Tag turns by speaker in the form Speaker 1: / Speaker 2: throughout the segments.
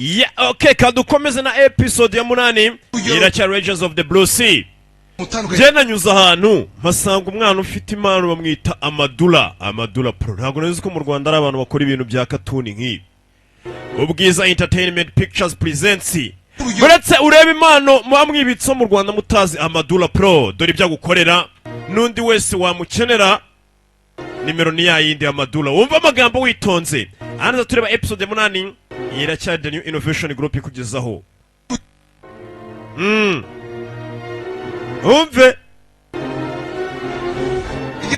Speaker 1: Yeah, okay, kadukomeze na episode ya 8 iracha Rangers of the Blue Sea. Jena nyuza ahantu mpasanga umwana ufite impano bamwita Amadula Pro. Ntabwo nzi ko mu Rwanda ari abantu bakora ibintu bya katuni nk'ibi. Ubwiza Entertainment Pictures presents. Buretse ureba impano mwamwibitso mu Rwanda mutazi Amadula Pro. Dore ibyagukorera nundi wese wamukenera. Nimero ni yayindi Amadula. Wumva amagambo witonze. Hano tureba episode ya 8 iracha The New Innovation Group kugezaho. Umve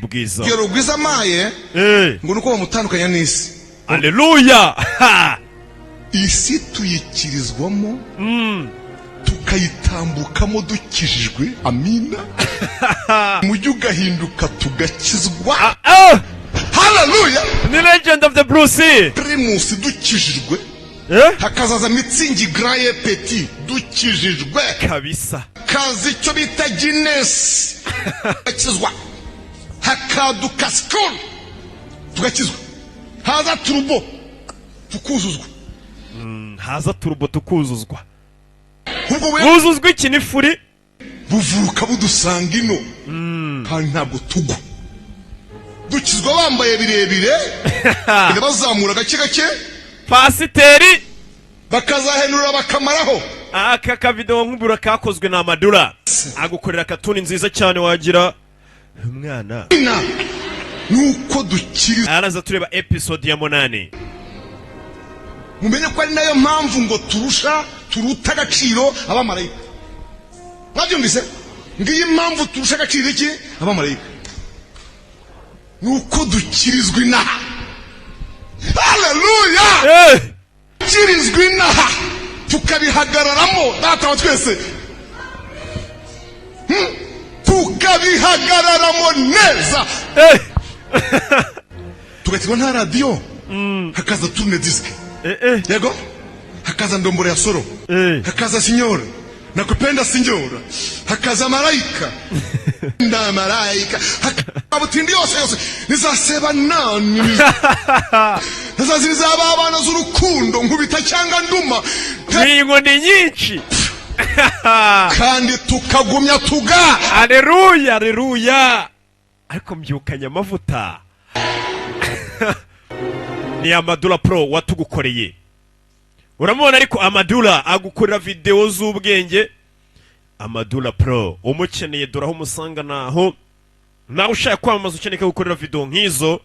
Speaker 1: Bwiza
Speaker 2: Yero Bwiza maye ngo nuko bamutandukanya n'isi.
Speaker 1: Haleluya.
Speaker 2: Isi tuyikirizwamo tukayitambukamo dukijijwe. Amina. Mujye ugahinduka tugakizwa. Haleluya.
Speaker 1: Ni Legend of the Blue Sea.
Speaker 2: Primus dukijijwe. Hakazaza Mitsingi Graye Petit dukijijwe
Speaker 1: kabisa.
Speaker 2: Kazi cyo bita Guinness akizwa. Hakaduka Skol tugakizwa. Haza Turbo tukuzuzwa.
Speaker 1: Haza Turbo tukuzuzwa. Uzuzwa iki ni furi
Speaker 2: buvuka budusanga ino. Kandi ntabwo tugwa. Dukizwa bambaye birebire bazamura gake gake. Pasiteri bakazahenura bakamaraho.
Speaker 1: Aka kavideo nkubura kakozwe na Amadula. Agukorera katuni nziza cyane wagira umwana.
Speaker 2: Nuko dukiri.
Speaker 1: Araza tureba episode ya 8.
Speaker 2: Mumenye ko ari nayo mpamvu ngo turuta agaciro abamarayika. Mwabyumvise? Ngiyi impamvu turusha agaciro iki abamarayika. Nuko dukirizwa inaha. Haleluya. Kirizwa inaha tukabihagararamo data wa twese. Tukabihagararamo neza. Tugatirwa nta radio. Hakaza turne disc. Yego? Hakaza ndombora ya soro. Hakaza signora. Nakupenda signora. Hakaza malaika. Nda malaika. Abutindi yose nizaseba nani. Nazaziriza abana z'urukundo nkubita cyanga nduma.
Speaker 1: Ningo ni nyinshi.
Speaker 2: Kandi tukagumya tuga.
Speaker 1: Haleluya, haleluya. Ariko mbyukanya amavuta. Ni Amadula Pro watugukoreye. Uramubona ariko Amadula agukorera video z'ubwenge. Amadula Pro umukeneye doraho umusanga naho. Nawe ushaka kwamamaza ukeneye gukorera video nk'izo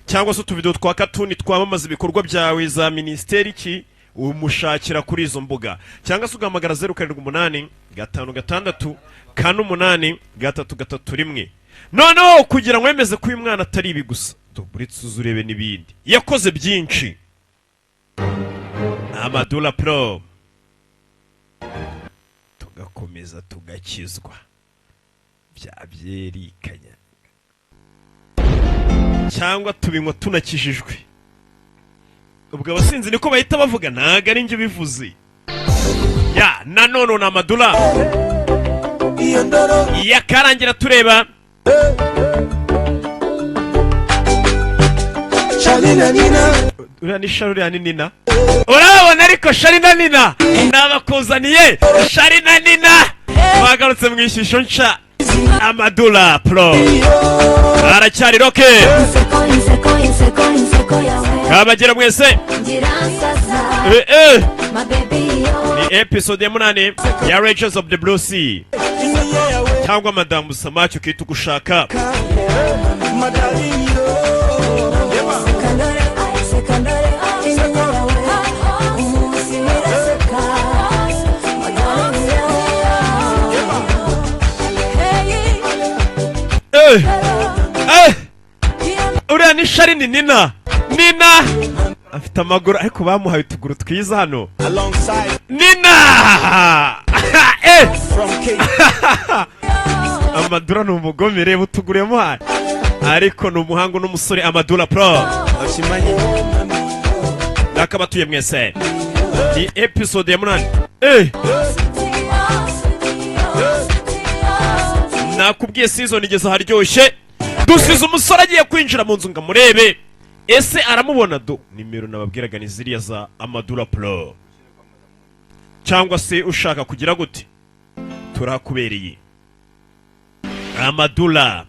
Speaker 1: cyangwa se utuvideo twa katuni twamamaza ibikorwa byawe za ministeri ki umushakira kuri izo mbuga cyangwa se ugamagara 078 56 48 331. Noneho kugira ngo wemeze ko uyu mwana atari ibi gusa tuburitse uzurebe n'ibindi yakoze byinshi. Amadula Pro tugakomeza tugakizwa byabyerikanya cyangwa tubinywa tunakijijwe. Ubwo abasinzi niko bahita bavuga ntago ari njye bivuze. Ya nanono na Amadula yakarangira tureba
Speaker 3: Sharina Nina.
Speaker 1: Uriya ni Sharina Nina. Urabona ariko Sharina Nina nabakuzaniye Sharina Nina bagarutse mu ishusho nshya. Amadula Pro aracyari roke. Kabagera mwese. Ni episode ya 8 ya Rangers of the Blue Sea. Cyangwa Madamu Samaki ukita gushaka. Uriya ni Sharina Nina. Nina afite amaguru ariko bamuhaye utuguru twiza hano. Nina Amadula ni umugomere butuguremo hano ariko ni umuhango n'umusore Amadula Pro. Nakabatuye mwese. Ni episode ya 8. Nakubwiye season igeze haryoshye. Dusize umusore agiye kwinjira mu nzu ngamurebe. Ese aramubona do nimero nababwiraga ni ziriya za Amadula Pro. cyangwa se ushaka kugira gute turakubereye. Amadula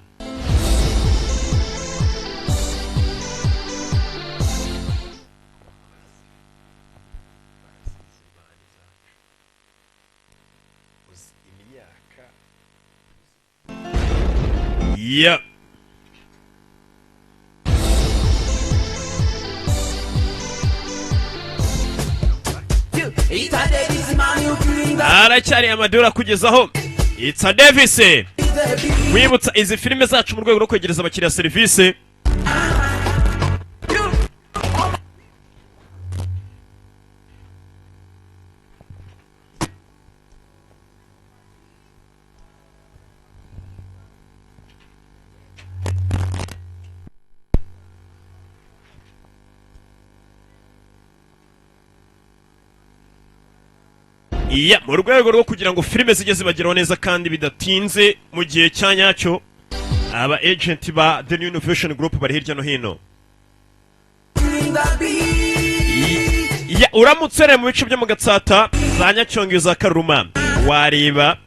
Speaker 1: yep. Aracyari Amadula kugezaho It's a Davis. Mwibutsa izi filime zacu mu rwego rwo kwegereza abakiriya serivisi. Iya, mu rwego rwo kugira ngo filime zijye zibageraho neza kandi bidatinze mu gihe cya nyacyo, aba agent ba The New Innovation Group bari hirya no hino. Iya, uramutse rero mu bice byo mu Gatsata za Nyacyonga za Karuma, wareba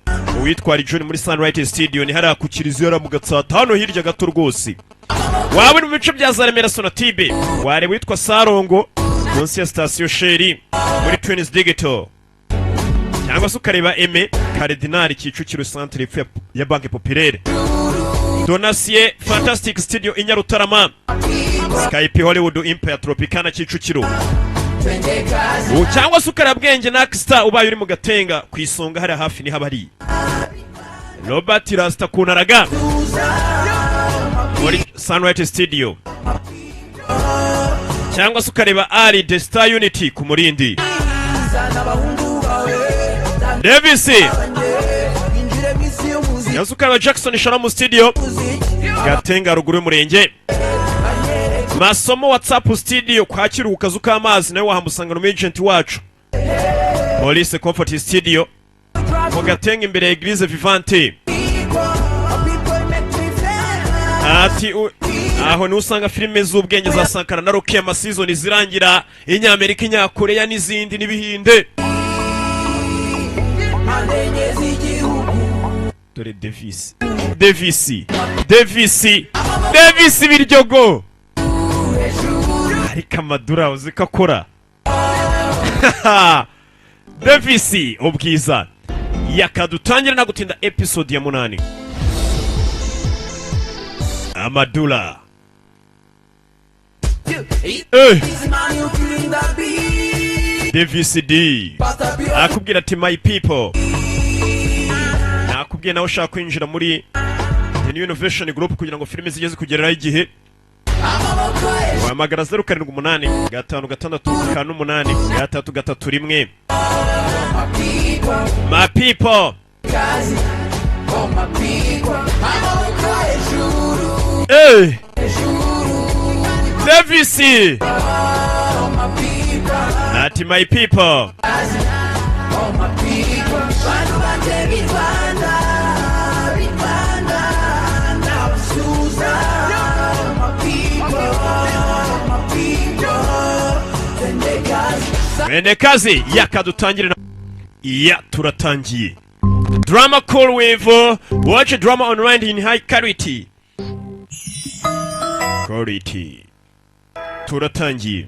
Speaker 1: uwitwara John muri Sunlight Studio ni hariya ku Kiliziya mu Gatsata hano hirya gato rwose. Waba uri mu bice bya za Remera Sonatibe, wareba witwa Sarongo munsi ya Station Sheri muri Twins Digital. Cyangwa se ukareba Aime Cardinal Kicukiro Centre ya Banque Populaire. Donatien Fantastic Studio i Nyarutarama. Skype Hollywood Empire Tropicana Kicukiro. Cyangwa se ukareba Bwenge Nakstar ubaye uri mu Gatenga ku isonga hari hafi ni habari. Robert Rasta Kunaraga muri Sunlight Studio. Cyangwa se ukareba Ali The Star Unity ku Murindi. Davis Yasuka Jackson Sharamu Studio Gatenga ruguru y'umurenge. Masomo WhatsApp Studio kwa Kiruka zuka amazi nawe wahamusanga no agent wacu. Police Comfort Studio mu Gatenga imbere ya Eglise Vivante. Ati aho ni usanga filime z'ubwenge za Sankara na Rocky amasizoni zirangira inyamerika inyakoreya n'izindi n'ibihinde. Dore Davis biryogo ariko Amadula uziko akora. Davis ubwiza yakadutangira na gutinda episode ya 8. Amadula Davis D akubwira ati my people, nakubwiye nawe ushaka kwinjira muri The New Innovation Group kugira ngo filime zigeze kugereraho igihe. Wahamagara 078 568 331. My people hey Davis ati my people Mwende kazi yakadutangira. Ya turatangiye. Drama Call with watch drama online in high quality. Turatangiye.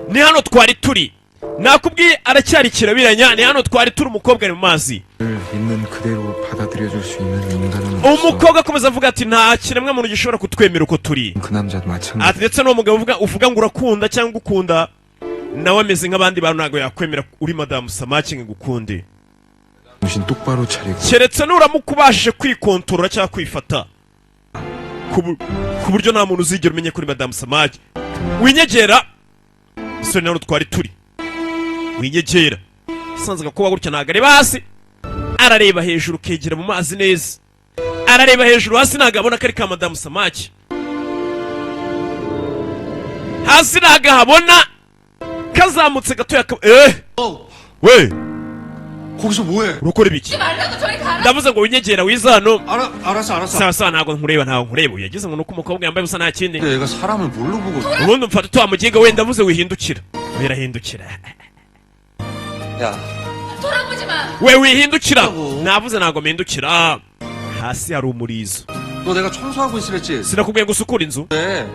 Speaker 1: Ni hano twari turi. Nakubwiye aracyari kirabiranya, ni hano twari turi umukobwa ari mu mazi. Umukobwa akomeza avuga ati nta kiremwa muntu gishobora kutwemera uko turi. Ati ndetse no mugabo uvuga ngo urakunda cyangwa ukunda nawe ameze nk'abandi bantu ntago yakwemera uri Madame Samaki ngukunde. Keretse nuramukubashije kwikontorora cyangwa kwifata ku buryo nta muntu uzigera umenye kuri Madame Samaki. Winyegera so nano twari turi. Winyegera sanzaga ko wagurutse nagareba hasi, arareba hejuru kegera mu mazi neza, arareba hejuru hasi nagabona kari ka Madame Samaki, hasi nagahabona kazamutse gatoya we
Speaker 2: 거기서 뭐해?
Speaker 1: urukora ibiki? Ndavuze ngo winyegera wizano.
Speaker 2: 알았어.
Speaker 1: Sawa ntago nkureba yagize ngo nuko umukobwa yambaye busa nta kindi.
Speaker 2: 얘가 사람을 뭘로 보고?
Speaker 1: ubundi mfata twamuginga wenda ndavuze wihindukira. birahindukira.
Speaker 3: 야,
Speaker 4: 돌아보지 마.
Speaker 1: 왜 wihindukira?
Speaker 3: 뭐라고?
Speaker 1: navuze ntago mpindukira. hasi hari umurizo.
Speaker 3: 너 내가 청소하고 있으랬지?
Speaker 1: sinakubwiye ngo usukure inzu?
Speaker 3: 네.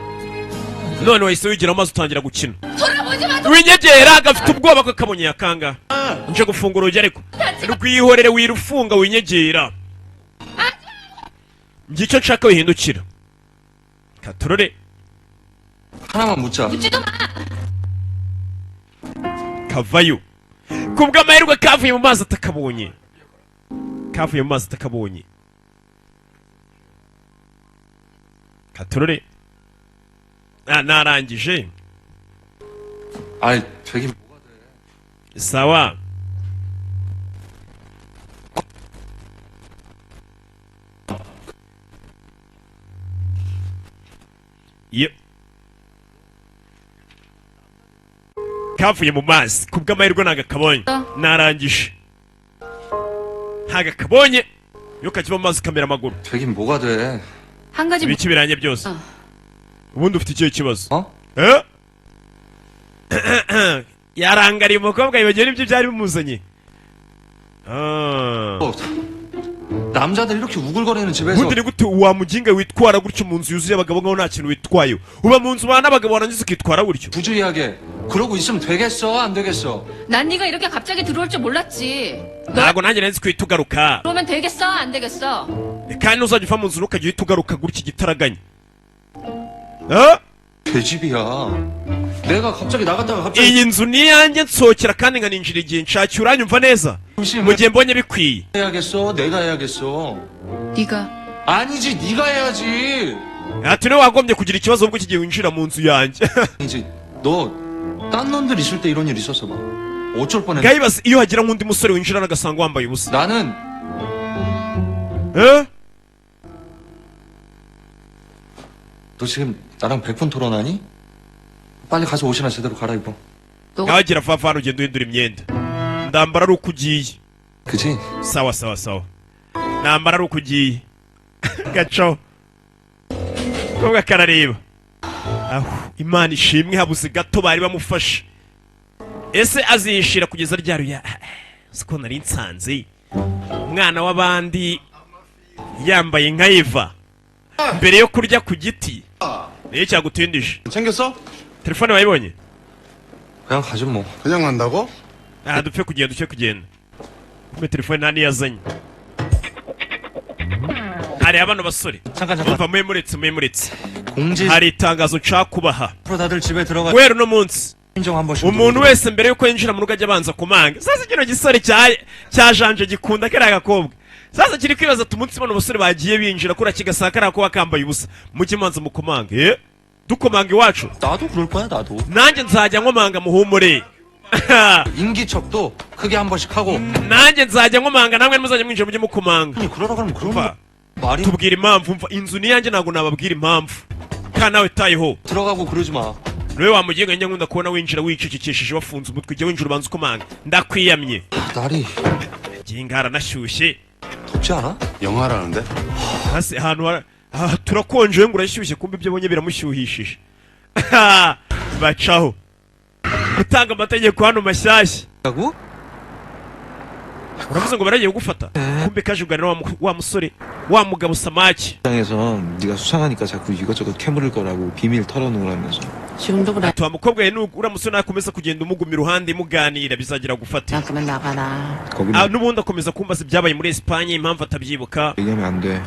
Speaker 1: none wahise wigira maze utangira gukina.
Speaker 4: 돌아보지 마.
Speaker 1: winyegera gafite ubwoba ko kabonye yakanga. nje gufungura urugi ariko rwihorere wirufunga winyegera. ngicyo nshaka wihindukira. katurore.
Speaker 3: 하나만 묻자.
Speaker 4: 묻지도 마.
Speaker 1: kavayo. kubw'amahirwe kavuye mu mazi atakabonye. kavuye mu mazi atakabonye. katurore. narangije.
Speaker 3: 아이, 되긴 뭐가 돼.
Speaker 1: sawa. iyo kavuye mu mazi kubw'amahirwe ntago akabonye. narangije. ntago akabonye. iyo kakiva mu mazi kamera amaguru.
Speaker 3: 되긴 뭐가 돼.
Speaker 4: 한 가지
Speaker 1: ibiki biranye byose. ubundi ufite ikihe kibazo?
Speaker 3: 어?
Speaker 1: yarangariye umukobwa yibagiwe n'ibyo byari bimuzanye.
Speaker 3: 남자들 이렇게 우글거리는 집에서
Speaker 1: ubundi ni gute wamuginga witwara gutyo mu nzu yuzuye abagabo ngaho nta kintu witwayeho? uba mu nzu ubana n'abagabo warangiza ukitwara gutyo?
Speaker 3: 부주의하게 그러고 있으면 되겠어? 안 되겠어?
Speaker 4: 난 네가 이렇게 갑자기 들어올 줄 몰랐지. 너
Speaker 1: ntago nanjye nari nzi ko uhita ugaruka.
Speaker 4: 그러면 되겠어? 안 되겠어?
Speaker 1: kandi ntuzajya uva mu nzu ukajya uhita ugaruka gutya igitaraganya.
Speaker 3: 계집이야. 내가 갑자기 나갔다가 갑자기
Speaker 1: iyi nzu ni iyanjye nsohokera kandi nkaninjira igihe nshakiye. uranyumva neza? mu gihe mbonye bikwiye.
Speaker 3: 해야겠어? 내가 해야겠어?
Speaker 4: 네가
Speaker 3: 아니지, 네가 해야지.
Speaker 1: ati niwe wagombye kugira ikibazo ubwo kigiye winjira mu nzu yanjye.
Speaker 3: 아니지, 너 딴 놈들 있을 때 이런 일 있었어 봐. 어쩔 뻔했네.
Speaker 1: ngayibaza iyo hagira nk'undi musore winjirana agasanga wambaye ubusa.
Speaker 3: 나는 너 지금 나랑 100분 토론하니? 빨리 가서 옷이나 제대로 갈아입어.
Speaker 1: ngaho gira vuba hano ugenda uhindura imyenda. ndambara ari uko ugiye.
Speaker 3: 그치?
Speaker 1: sawa sawa sawa. nambara ari uko ugiye. gaco. kobwa karareba. aho imana ishimwe habuze gato bari bamufashe. ese azishira kugeza ryari? siko nari nsanze umwana w'abandi yambaye nka Eva mbere yo kurya ku giti. niyo cyagutindije?
Speaker 2: 챙겼어?
Speaker 1: telefone wayibonye?
Speaker 3: 그냥 가지 뭐.
Speaker 2: 그냥 간다고?
Speaker 1: dupfe kugenda. kumbe telefone nta niyazanye. hari abana basore.
Speaker 3: 잠깐.
Speaker 1: umva muyemuretse.
Speaker 3: 공지
Speaker 1: hari itangazo nshaka kubaha.
Speaker 3: 앞으로 다들 집에 들어가
Speaker 1: guhera uno munsi
Speaker 3: 인정 한 번씩.
Speaker 1: umuntu wese mbere yuko yinjira mu rugo ajya abanza kumanga. sasa kino gisore cya janje gikunda kariya gakobwa. sasa kiri kwibaza ati umunsi bano basore bagiye binjira kura kigasanga kariya kuba kambaye ubusa mujye manza mukomange. dukomanga iwacu.
Speaker 3: 나도 그럴 거야, 나도.
Speaker 1: nanjye nzajya nkomanga muhumure.
Speaker 3: 임기척도 크게 한 번씩 하고.
Speaker 1: nanjye nzajya nkomanga namwe muzajya mwinjira mujye mukomanga.
Speaker 3: 아니 그러다 그러면 그런
Speaker 1: umva
Speaker 3: 말이
Speaker 1: tubwira impamvu. umva inzu ni yanjye ntabwo nababwira impamvu kandi nawe tayeho.
Speaker 3: 들어가고 그러지 마.
Speaker 1: niwe wamugenga njye nkunda kubona winjira wicecekesheje wafunze umutwe ujya winjira ubanza ukomanga. ndakwiyamye.
Speaker 3: 날이
Speaker 1: ginga haranashyushye.
Speaker 3: 덥지 않아?
Speaker 2: 영화라는데?
Speaker 1: hasi ahantu turakonje ngo urashyushye kumbe ibyo bonye biramushyuhishije. bacaho gutanga amategeko hano mashyashya.
Speaker 3: 라고?
Speaker 1: uravuze ngo baragiye kugufata kumbe kajuganira wa musore wa mugabo samaki.
Speaker 5: 당에서 네가 수상하니까 자꾸 이것저것 캐물을 거라고 비밀 털어놓으라면서.
Speaker 4: 지금도 그래.
Speaker 1: ati wa mukobwa we uriya musore nakomeza kugenda umuguma iruhande muganira bizagira gufata.
Speaker 4: 그러면 나가라.
Speaker 5: 거기는
Speaker 1: n'ubundi akomeza kumbaza ibyabaye muri Espanye impamvu atabyibuka.
Speaker 5: 얘기하면 안 돼.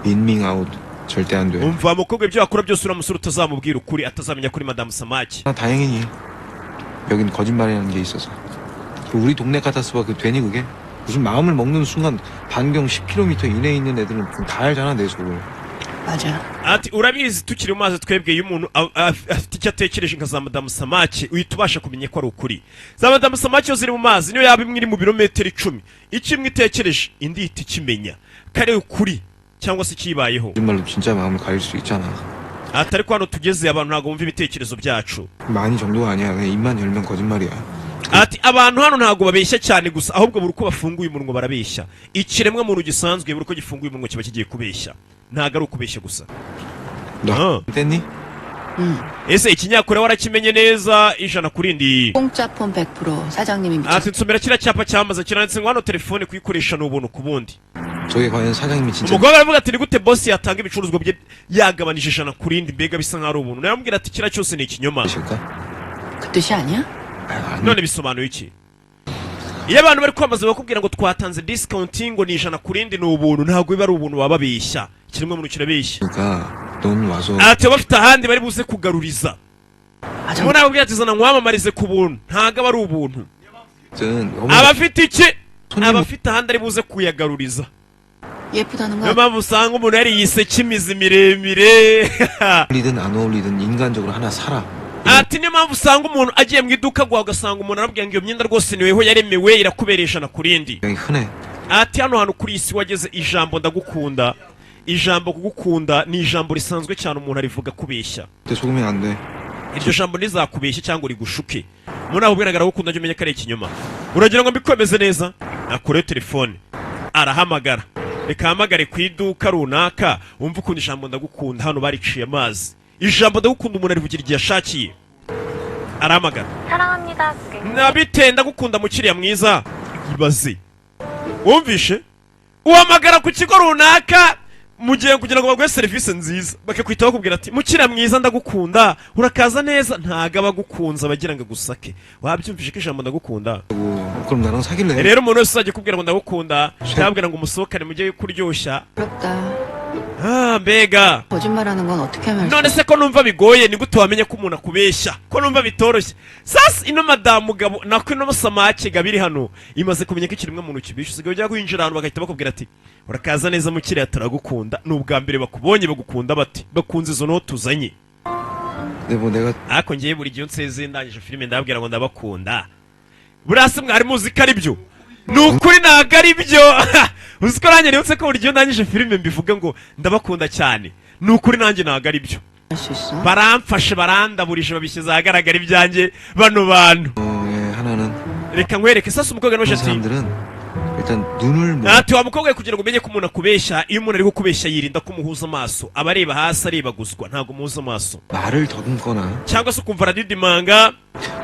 Speaker 5: 인밍 아웃 절대 안 돼.
Speaker 1: umva mukobwa ibyo wakora byose uriya musore utazamubwira ukuri atazamenya kuri madamu samaki.
Speaker 5: 아, 다행이니. 여긴 거짓말이라는 게 있어서. 우리 동네 같았어. 그 되니 그게? 무슨 마음을 먹는 순간 반경 10km 이내에 있는 애들은 다 알잖아 내 속을.
Speaker 4: 맞아.
Speaker 1: ati urabizi tukiri mu mazi twebwe iyo umuntu afite icyo atekereje nka za madamu samaki uhita ubasha kumenya ko ari ukuri. za madamu samaki iyo ziri mu mazi niyo yaba imwe iri mu birometero 10 icyo imwe itekereje indi ihita ikimenya ko ari ukuri cyangwa se kibayeho.
Speaker 5: 거짓말로 진짜 마음을 가릴 수 있잖아.
Speaker 1: ati ariko hano tugeze abantu ntabwo bumva ibitekerezo byacu.
Speaker 5: 많이 정도가 아니야. 그냥 입만 열면 거짓말이야.
Speaker 1: ati abantu hano ntabwo babeshya cyane gusa ahubwo buri uko bafunguye umunwa barabeshya. ikiremwa muntu gisanzwe buri uko gifunguye umunwa kiba kigiye kubeshya. ntabwo ari ukubeshya gusa.
Speaker 5: 너 뗐니?
Speaker 1: ese ikinyakoreya warakimenye neza ijana ku rindi?
Speaker 4: 공짜 폰 100% 사장님이 미쳤어.
Speaker 1: ati nsomera kiriya cyapa cyamaze kiranditse ngo hano telefone kuyikoresha ni ubuntu ku bundi.
Speaker 5: 저게 과연 사장님이 진짜
Speaker 1: umugore aravuga ati ni gute boss yatanga ibicuruzwa bye yagabanije ijana ku rindi mbega bisa nkaho ari ubuntu? nawe ambwira ati kiriya cyose ni ikinyoma.
Speaker 5: 실까?
Speaker 4: 그 뜻이 아니야?
Speaker 1: none bisobanuye iki? iyo abantu bari kwamaza bakubwira ngo twatanze discounting ngo ni ijana ku rindi ni ubuntu, ntabwo biba ari ubuntu, baba babeshya. kiremwa muntu kirabeshya.
Speaker 5: 그러니까 넌 와서
Speaker 1: ati bafite ahandi bari buze kugaruriza.
Speaker 4: 아,
Speaker 1: ubu nabwo byatizana nkwamamarize ku buntu, ntabwo aba ari ubuntu.
Speaker 5: 너무
Speaker 1: abafite iki?
Speaker 5: 손님-
Speaker 1: abafite ahandi ari buze kuyagaruriza.
Speaker 4: 예쁘다는
Speaker 1: niyo
Speaker 4: 거
Speaker 1: mpamvu usanga umuntu yariyise cy'imizi miremire.
Speaker 5: 어울리든 안 어울리든 인간적으로 하나 사라.
Speaker 1: ati niyo mpamvu usanga umuntu agiye mu iduka gwawe ugasanga umuntu arabwira ngo iyo myenda rwose niweho yaremewe irakubereye ijana ku rindi.
Speaker 5: 여기 흔해.
Speaker 1: ati hano hantu kuri iyi si wageze ijambo ndagukunda, ijambo kugukunda ni ijambo risanzwe cyane umuntu arivuga kubeshya.
Speaker 5: 근데 속으면 안 돼.
Speaker 1: iryo jambo ntizakubeshye cyangwa rigushuke. umuntu akubwira ngo aragukunda jya umenya ko ari ikinyoma. uragira ngo mbikomeze neza? akureho telefone arahamagara. reka ahamagare ku iduka runaka wumva ukuntu ijambo ndagukunda hano bariciye amazi. ijambo ndagukunda umuntu arivugira igihe ashakiye. arahamagara.
Speaker 6: 사랑합니다, 고객님.
Speaker 1: nabite ndagukunda mukiriya mwiza. ibaze wumvishe uhamagara ku kigo runaka mu gihe kugira ngo baguhe serivisi nziza bakakwita bakubwira ati mukiriya mwiza ndagukunda urakaza neza, ntago abagukunza bagira ngo agusake. wabyumvishe ko ijambo ndagukunda?
Speaker 5: 그럼 나랑 사귈래?
Speaker 1: rero umuntu wese uzajya kubwira ngo ndagukunda cyabwira ngo umusohokane mujye kuryoshya.
Speaker 4: 부럽다.
Speaker 1: mbega
Speaker 4: 거짓말하는 건 어떻게 하면
Speaker 1: none se ko numva bigoye ni gute wamenya ko umuntu akubeshya? ko numva bitoroshye. sasa ino madamu gabo nako ino samake gabiri hano imaze kumenya ko ikiremwa muntu kibisha. usigaye ujya kwinjira ahantu bagahita bakubwira ati urakaza neza mukiriya turagukunda. ni ubwa mbere bakubonye bagukunda bati bakunze izo note uzanye.
Speaker 5: 근데 뭐 내가
Speaker 1: ariko ngiye buri gihe nseze ndangije filime ndababwira ngo ndabakunda. buriya se mwari muzi ko ari byo? ni ukuri ntabwo ari byo. uzi ko nanjye nibutse ko buri gihe ndangije filime mbivuga ngo ndabakunda cyane. ni ukuri nanjye ntabwo ari byo.
Speaker 4: 할 수 있어?
Speaker 1: baramfashe barandaburije babishyize ahagaragara ibyanjye bano bantu.
Speaker 5: 예, 하나는
Speaker 1: reka nkwereke sasa umukobwa
Speaker 5: 그런
Speaker 1: n'abashatsi.
Speaker 5: 사람들은 일단 눈을 못
Speaker 1: ati wa mukobwa we kugira ngo umenye ko umuntu akubeshya, iyo umuntu ari kukubeshya yirinda ko umuhuza amaso. aba areba hasi arebaguzwa, ntabwo umuhuza amaso.
Speaker 5: 말을 더듬거나
Speaker 1: cyangwa se ukumva aradidimanga,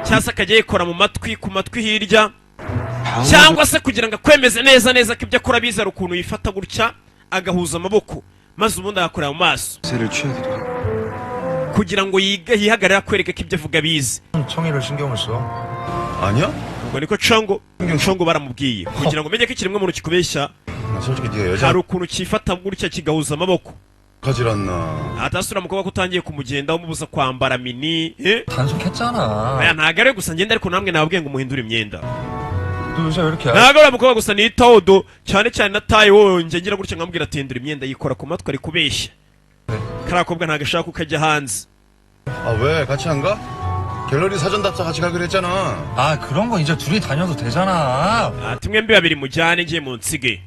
Speaker 1: cyangwa se akajya yikora mu matwi ku matwi hirya,
Speaker 5: 방어를
Speaker 1: cyangwa se kugira ngo akwemeze neza neza ko ibyo akora bizera ukuntu yifata gutya agahuza amaboko maze ubundi agakorera mu maso
Speaker 5: 세를 취해드려.
Speaker 1: kugira ngo yihagarare akwereke ko ibyo avuga bizi.
Speaker 7: 청이를 신경을 써?
Speaker 2: 아니야?
Speaker 1: ubwo niko congo baramubwiye kugira ngo umenye ko ikiremwa muntu kikubeshya
Speaker 2: 나 솔직히 네가 여자
Speaker 1: hari ukuntu cyifata gutya kigahuza amaboko.
Speaker 2: 가질 않나.
Speaker 1: atasura umukobwa ko utangiye kumugenda umubuza kwambara mini.
Speaker 7: 단속했잖아.
Speaker 1: aya ntabwo ari we gusa ngenda ariko namwe nababwiye ngo muhindure imyenda.
Speaker 7: 너 요새 왜 이렇게
Speaker 1: ntabwo ari umukobwa gusa nitaho do cyane cyane na tayi wowe ngira gutya nkamubwira ati hindura imyenda yikora ku matwi ari kubeshya. kariya kobwa ntabwo ashaka ko kajya hanze.
Speaker 2: 아 왜? 같이 안 가? 갤러리 사전 답사 같이 가기로 했잖아.
Speaker 7: 아 그런 거 이제 둘이 다녀도 되잖아.
Speaker 1: ati mwembi babiri mujyane ngiye mu nsige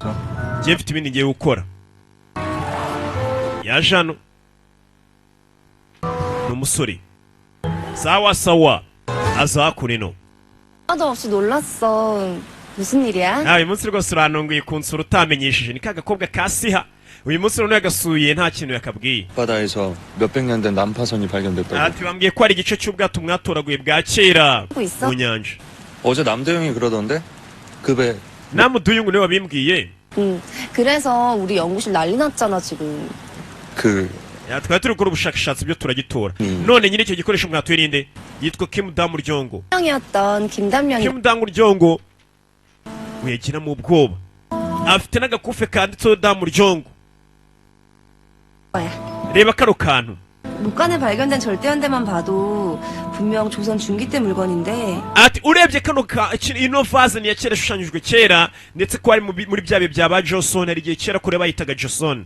Speaker 1: ngiye mfite ibindi ngiye gukora. yaje hano ni umusore sawa sawa aza hakuno.
Speaker 6: 하나도 없이 놀랐어. 무슨 일이야?
Speaker 1: uyu munsi rwose urantunguye kunsura utamenyesheje. ni ka gakobwa ka siha uyu munsi rero yagasuye nta kintu yakabwiye.
Speaker 3: 바다에서 몇백 년 된 난파선이 발견됐다고.
Speaker 1: ati bambwiye ko hari igice cy'ubwato mwatoraguye bwa kera
Speaker 6: 하고 있어?
Speaker 1: mu nyanja.
Speaker 3: 어제 남대영이 그러던데? 그 배
Speaker 1: namuduyungu niwe wabimbwiye.
Speaker 6: 응. 그래서 우리 연구실 난리 났잖아, 지금.
Speaker 3: 그
Speaker 1: twari turi gukora ubushakashatsi byo turagitora.
Speaker 3: Mm.
Speaker 1: none nyine icyo gikoresho mwatuye ninde? yitwa Kim Damurjongo.
Speaker 6: 형이었던 김담령이
Speaker 1: Kim Damurjongo wigira mu bwoba afite n'agakufe kanditseho Damurjongo.
Speaker 6: 거야.
Speaker 1: reba kano kantu.
Speaker 6: 목간에 발견된 절대현대만 봐도 분명 조선 중기 때 물건인데
Speaker 1: ati urebye kano ino vaze ni ya kera ishushanyijwe kera ndetse ko ari muri bya bihe bya ba Johnson. hari igihe kera kure bayitaga Johnson.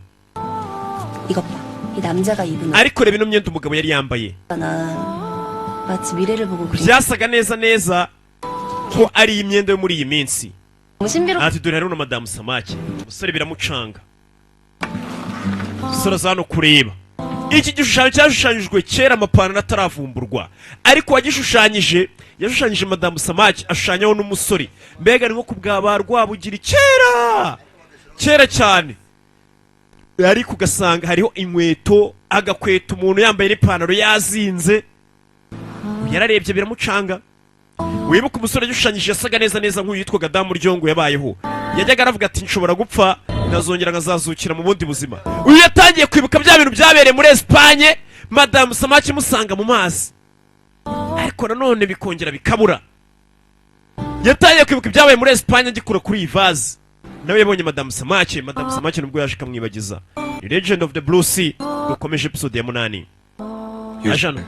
Speaker 6: 이것 봐. 이 남자가 입은
Speaker 1: ariko reba ino myenda umugabo yari yambaye
Speaker 6: 옷잖아. 마치 미래를 보고 그린
Speaker 1: byasaga neza neza ko ari imyenda yo muri iyi minsi.
Speaker 6: 너무 신비롭
Speaker 1: ati dore hariho na madamu samake umusore biramucanga. umusore aza hano kureba iki gishushanyo cyashushanyijwe kera amapantaro ataravumburwa ariko wagishushanyije yashushanyije madamu samake ashushanyaho n'umusore. mbega ni nko ku bwa ba Rwabugiri kera cyane. ariko ugasanga hariho inkweto, agakweto umuntu yambaye n'ipantaro yazinze, yararebye biramucanga. Wibuka umusore yashushanyije yasaga neza neza nk'uyu yitwaga Damu Ryongo yabayeho, yajyaga aravuga ati nshobora gupfa nazongera nkazazukira mu bundi buzima. Uyu yatangiye kwibuka bya bintu byabereye muri Espagne, Madame Samaki musanga mu mazi, ariko nanone bikongera bikabura. Yatangiye kwibuka ibyabaye muri Espagne agikura kuri iyi vaze, nawe yabonye Madame Samaki. Madame Samaki nubwo yaje kamwibagiza. Legend of the Blue Sea dukomeje episode ya 8.
Speaker 3: 요즘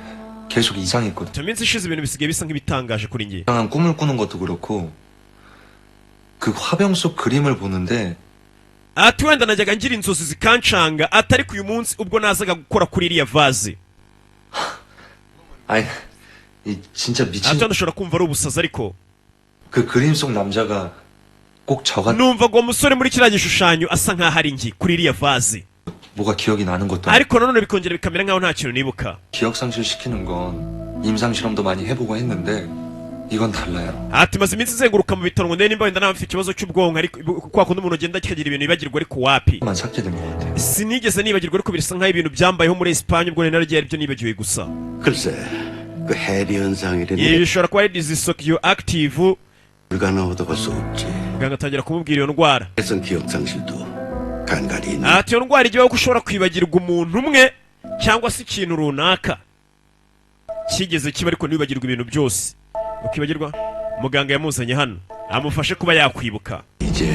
Speaker 3: 계속 이상했거든.
Speaker 1: 저 minsi ishize ibintu bisigaye bisa nk'ibitangaje kuri njye.
Speaker 3: 이상한 꿈을 꾸는 것도 그렇고 그 화병 속 그림을 보는데
Speaker 1: ati wenda najyaga ngira inzozi zikancanga, atari ku uyu munsi ubwo nazaga gukora kuri iriya vaze.
Speaker 3: 아이 이 진짜 미친
Speaker 1: ati ndashobora kumva ari ubusazi, ariko
Speaker 3: 그 그림 속 남자가 꼭 저같
Speaker 1: numva ngo umusore muri kiriya gishushanyo asa nk'aho ari njye kuri iriya vaze,
Speaker 3: 뭐가 기억이 나는 것도 아니고
Speaker 1: ariko nanone bikongera bikamera nk'aho nta kintu nibuka.
Speaker 3: 기억 상실시키는 건 임상 실험도 많이 해보고 했는데 이건 달라요.
Speaker 1: ati maze iminsi izenguruka mu bitaro ngo ndebe nimba wenda nawe mfite ikibazo cy'ubwonko, ariko kwa kundi umuntu agenda akagira ibintu yibagirwa, ariko wapi,
Speaker 3: 만 삭제된 것 같아요.
Speaker 1: sinigeze nibagirwa, ariko birasa nk'aho ibintu byambayeho muri Espagne ubwo nari aribyo nibagiwe gusa.
Speaker 8: 글쎄, 그 해리 현상이라는
Speaker 1: Ibi bishobora kuba ari dysocial active.
Speaker 8: 불가능하다고 할 수 없지.
Speaker 1: muganga atangira kumubwira iyo ndwara.
Speaker 8: 해성 기억 상실도 간간히 있는.
Speaker 1: ati iyo ndwara igiyeho ko ushobora kwibagirwa umuntu umwe cyangwa se ikintu runaka kigeze kiba, ariko ntibibagirwa ibintu byose. ukibagirwa, muganga yamuzanye hano amufashe kuba yakwibuka.
Speaker 8: 이제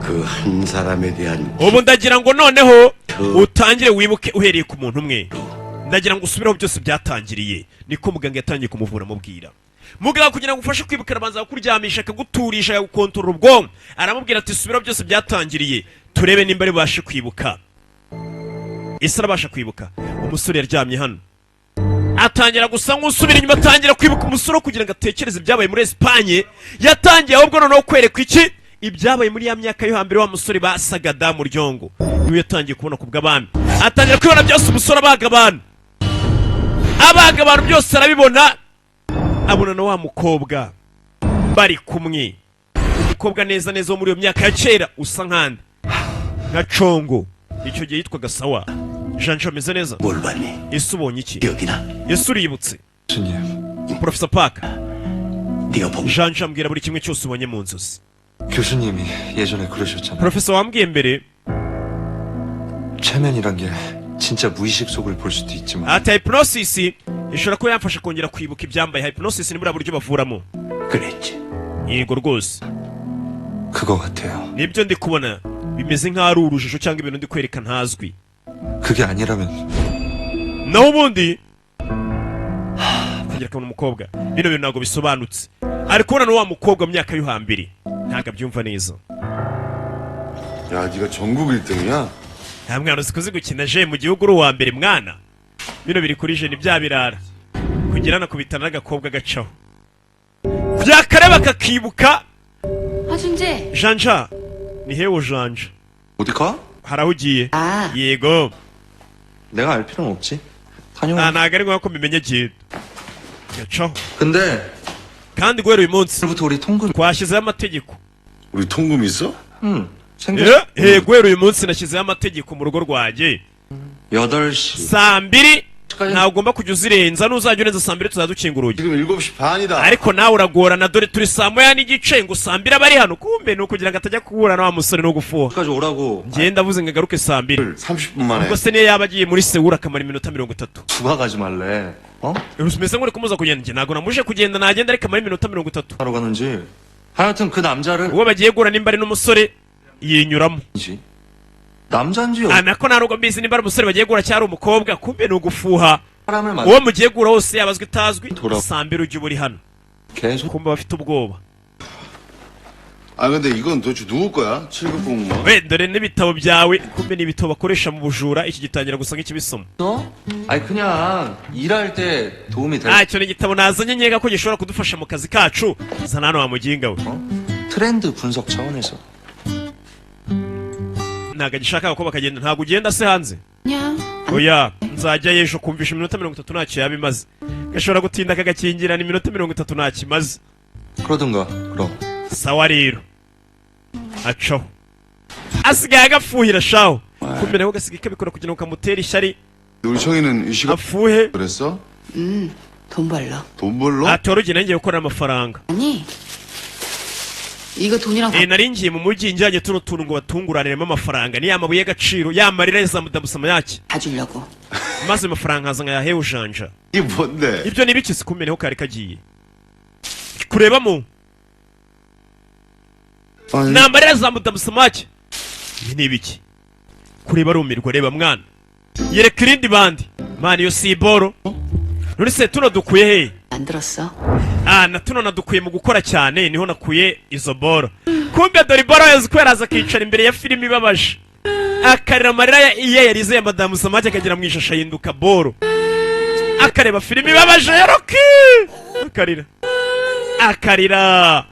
Speaker 8: 그 한 사람에 대한
Speaker 1: ubu ndagira ngo noneho utangire wibuke uhereye ku muntu umwe. ndagira ngo usubireho byose byatangiriye. Niko muganga yatangiye kumuvura amubwira. Muganga kugira ngo ufashe kwibuka arabanza kukuryamisha akaguturisha akagukontorora ubwonko, aramubwira ati subiraho byose byatangiriye turebe nimba ari bashe kwibuka. Ese arabasha kwibuka? Umusore yaryamye hano atangira gusa nk'usubira inyuma, atangira kwibuka umusore kugira ngo atekereze ibyabaye muri Espagne. Yatangiye ahubwo noneho kwereka iki ibyabaye muri ya myaka yo hambere wa musore basaga Damu Ryongo. Niwe yatangiye kubona ku bw'abami, atangira kwibona byose umusore abaga abantu byose arabibona. Abona na wa mukobwa bari kumwe, umukobwa neza neza wo muri iyo myaka ya kera usa nkande nka Congo, icyo gihe yitwaga Sawa. Jean ameze neza.
Speaker 8: 뭘 봤니?
Speaker 1: Ese ubonye iki?
Speaker 8: 기억이나?
Speaker 1: Ese uributse?
Speaker 3: 교수님,
Speaker 1: Professor Park.
Speaker 8: 네가 본
Speaker 1: Jean ambwira buri kimwe cyose ubonye mu nzozi.
Speaker 3: 교수님이 예전에 그러셨잖아요.
Speaker 1: Professor wambwiye mbere
Speaker 3: 최면이란 게 진짜 무의식 속을 볼 수도 있지만
Speaker 1: ati hypnosis ishobora kuba yamfasha kongera kwibuka ibyambaye. Hypnosis ni buriya buryo bavuramo.
Speaker 8: 그랬지.
Speaker 1: Yego rwose
Speaker 3: 그거 같아요.
Speaker 1: nibyo ndi kubona, bimeze nk'aho ari urujijo cyangwa ibintu ndi kwereka ntazwi.
Speaker 3: 그게 아니라면
Speaker 1: naho ubundi kugira kabona umukobwa bino bintu ntabwo bisobanutse. ari kubona na wa mukobwa mu myaka yo hambere ntabwo abyumva neza.
Speaker 9: 야, 네가 전국 1등이야?
Speaker 1: nta mwana uzikuzi gukina je mu gihugu uri uwa mbere mwana. bino biri kuri je ni bya birara kugira nakubitana n'agakobwa gacaho byakareba kakibuka.
Speaker 4: 화준재.
Speaker 1: Janja ni hewo Janja,
Speaker 3: 어디 가?
Speaker 1: hari aho ugiye?
Speaker 4: 아,
Speaker 1: yego.
Speaker 3: 내가 알 필요는 없지. 다녀와.
Speaker 1: ntabwo ari ngombwa ko mbimenye genda gacaho.
Speaker 3: 근데
Speaker 1: kandi guhera uyu munsi
Speaker 3: 오늘부터 우리 통금.
Speaker 1: twashyizeho amategeko.
Speaker 9: 우리 통금 있어?
Speaker 3: 응. 생겨.
Speaker 1: guhera uyu munsi nashyizeho amategeko mu rugo rwanjye.
Speaker 3: 8시.
Speaker 1: saa 2 ntabwo ugomba kujya uzirenza, n'uzajya urenza saa 2 tuzadukinga urugi.
Speaker 9: 지금 7시 반이다.
Speaker 1: ariko nawe uragorana, dore turi saa 1:30 ngo saa 2 abari hano, kumbe ni ukugira ngo atajya kuhura na wa musore no gufuha.
Speaker 3: 까지 오라고.
Speaker 1: ngenda avuze ngo agaruke saa 2.
Speaker 9: 30분 만에.
Speaker 1: ubwo se niyo yaba agiye muri Seoul akamara iminota 30.
Speaker 3: 누가 가지 말래. 어?
Speaker 1: umeze nk'uri kumuza kugenda. njye ntabwo namuje kugenda, nagenda ariko amara iminota 30.
Speaker 3: 하러 가는지. 하여튼 그 남자를.
Speaker 1: uwo bagiye guhura nimba ari n'umusore yinyuramo.
Speaker 3: 남잔지
Speaker 1: nako ntabwo mbizi nimba ari umusore bagiye guhura cyangwa ari umukobwa, kumbe ni ugufuha.
Speaker 3: 사람을 만.
Speaker 1: uwo mugiye guhura wose yabazwe itazwi
Speaker 3: 돌아.
Speaker 1: saa 2 ujya uba uri hano.
Speaker 3: 계속.
Speaker 1: kumbe bafite ubwoba.
Speaker 9: 아, 근데 이건 도대체 누구 거야? 7급 공무원.
Speaker 1: we dore n'ibitabo byawe, kumbe ni ibitabo bakoresha mu bujura. iki gitangira gusa nk'ikibisoma.
Speaker 3: 너? 아니 그냥 일할 때 도움이 될.
Speaker 1: icyo ni igitabo nazanye nkeka ko gishobora kudufasha mu kazi kacu. zana hano wa muginga we.
Speaker 3: 트렌드 분석 차원에서.
Speaker 1: ntabwo agishaka ko bakagenda. ntabwo ugenda se hanze?
Speaker 4: 그냥.
Speaker 1: oya, nzajya ejo kumvisha iminota 30 ntacyo yaba imaze. gashobora gutinda kagakingirana iminota 30 ntacyo imaze.
Speaker 3: 그러든가 그럼.
Speaker 1: sawa rero acaho asigaye agafuhira shaho. kumbe nawe ugasiga ikabikora kugira ngo kamutere ishyari
Speaker 9: 우리 청이는 유시가
Speaker 1: afuhe.
Speaker 9: 그랬어?
Speaker 4: 돈 벌러.
Speaker 9: 돈 벌러?
Speaker 1: ati wari ugiye nanjye gukorera amafaranga.
Speaker 4: 아니, 이거 돈이랑
Speaker 1: nari ngiye mu mujyi njyanye tuno tuntu ngo batunguraniremo amafaranga ni ya mabuye y'agaciro ya marira za mudamusama yake
Speaker 4: 다 주려고.
Speaker 1: maze amafaranga haza nkayahe ujanja.
Speaker 9: 이게 뭔데?
Speaker 1: ibyo ni biki kumbe niho kari kagiye kurebamo
Speaker 9: 아니,
Speaker 1: ni amarira za mudamusama yake. ibi ni ibiki kureba arumirwa reba mwana yereka irindi bandi mani iyo si iboro none se tuno dukuye he
Speaker 4: 안 들었어?
Speaker 1: na tuno nadukuye mu gukora cyane niho nakuye izo boro kumbe dore iboro yazi ko yaraza akicara imbere ya filime ibabaje akarira amarira ye yarize ya madamu samake akagera mu ishasha yinduka boro akareba filime ibabaje ya Rocky akarira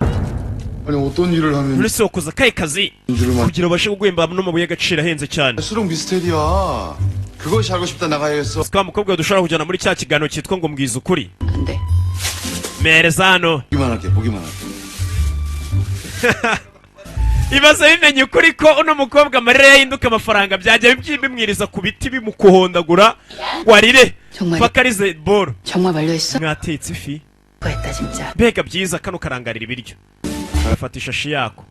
Speaker 9: 아니 어떤 일을 하면
Speaker 1: none se wakoze akahe kazi
Speaker 9: 인주를
Speaker 1: kugira ubashe guhemba n'amabuye y'agaciro ahenze cyane
Speaker 9: 수능 비스테리아 그것이 알고 싶다 나가야겠어.
Speaker 1: twa mukobwa dushobora kujyana muri cya kiganiro cyitwa ngo mbwiza ukuri
Speaker 4: 안 돼.
Speaker 1: mereza hano
Speaker 9: 보기만 할게 보기만 할게.
Speaker 1: ibaze bimenye ukuri ko uno mukobwa amarira yahinduka amafaranga byajya bimwiriza ku biti bimukuhondagura warire
Speaker 4: 정말
Speaker 1: paka arize boro
Speaker 4: 정말 말려했어?
Speaker 1: mwatetse ifi
Speaker 4: 했다 진짜.
Speaker 1: mbega byiza kano karangarira ibiryo agafata ishashi yako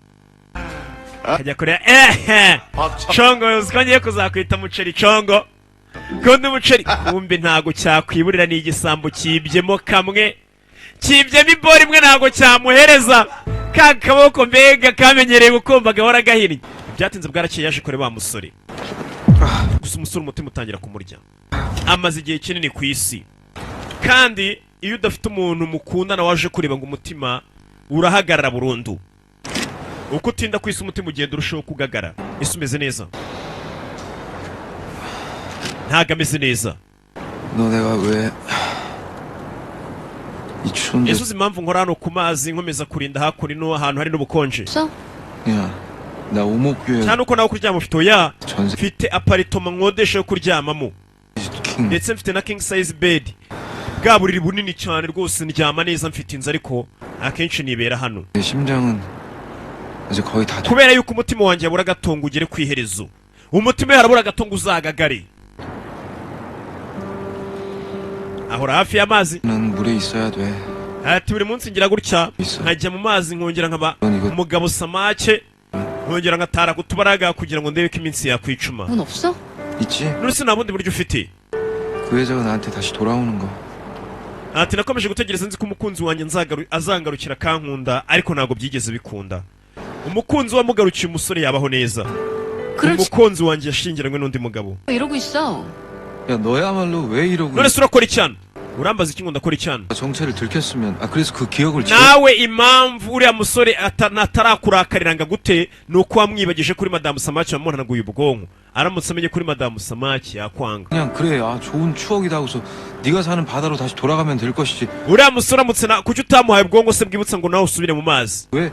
Speaker 1: akajya kureba congo uzi ko ngiye kuzakwita muceri congo kundi umuceri kumbe ntago cyakwiburira ni igisambo kibyemo kamwe kibyemo ibori imwe ntago cyamuhereza ka kaboko mbega kamenyereye gukomba gahora gahinnye byatinze bwarakeye yaje kure wa musore gusa umusore umutima utangira kumurya amaze igihe kinini ku isi kandi iyo udafite umuntu mukundana waje kureba ngo umutima urahagarara burundu uko utinda ku isi umutima ugenda urushaho kugagara ese umeze neza ntago ameze neza
Speaker 5: 너 내가 왜 이 추운데
Speaker 1: ese uzi impamvu nkora hano ku mazi nkomeza kurinda hakuno ahantu hari n'ubukonje
Speaker 4: 없어?
Speaker 5: 야, 나 오목교회
Speaker 1: cyane uko nawe kuryama ufite oya
Speaker 5: 전세
Speaker 1: mfite aparitoma nkodesha yo kuryamamo
Speaker 5: 킹
Speaker 1: ndetse mfite na king size bed bwa buriri bunini cyane rwose ndyama neza mfite inzu ariko akenshi nibera hano
Speaker 5: 내 심장은 이제 거의 다 돼.
Speaker 1: kubera yuko umutima wanjye yabura agatongo ugere ku iherezo umutima we harabura agatongo uzagagare ahora hafi y'amazi
Speaker 5: 난 물에 있어야 돼.
Speaker 1: ati buri munsi ngira gutya
Speaker 5: Bisa.
Speaker 1: nkajya mu mazi nkongera nkaba
Speaker 5: 넌 이거
Speaker 1: umugabo samake nkongera ngatara ku tubaraga kugira ngo ndebe ko iminsi yakwicuma
Speaker 4: 돈 없어?
Speaker 5: 있지?
Speaker 1: none se nta bundi buryo ufite
Speaker 5: 그 여자가 나한테 다시 돌아오는 거.
Speaker 1: ati nakomeje gutegereza nzi ko umukunzi wanjye azangarukira akankunda ariko ntabwo byigeze bikunda umukunzi wamugarukiye umusore yabaho neza
Speaker 4: 그렇지.
Speaker 1: umukunzi wanjye yashingiranywe n'undi mugabo
Speaker 4: 이러고 있어.
Speaker 5: 야, 너야말로 왜 이러고
Speaker 1: none se urakora icyana urambaza iki ngo ndakora icyana
Speaker 5: 정체를 들켰으면 그래서 그 기억을 지워
Speaker 1: nawe impamvu uriya musore atarakurakarira ngo agute ni uko wamwibagije kuri madamu samaki wamuhanaguye ubwonko aramutse amenye kuri madamu samaki yakwanga
Speaker 5: 그냥 그래. 좋은 추억이다 하고서 네가 사는 바다로 다시 돌아가면 될 것이지.
Speaker 1: uriya musore aramutse kuki utamuhaye ubwonko se bwibutsa ngo nawe usubire mu mazi
Speaker 5: 왜?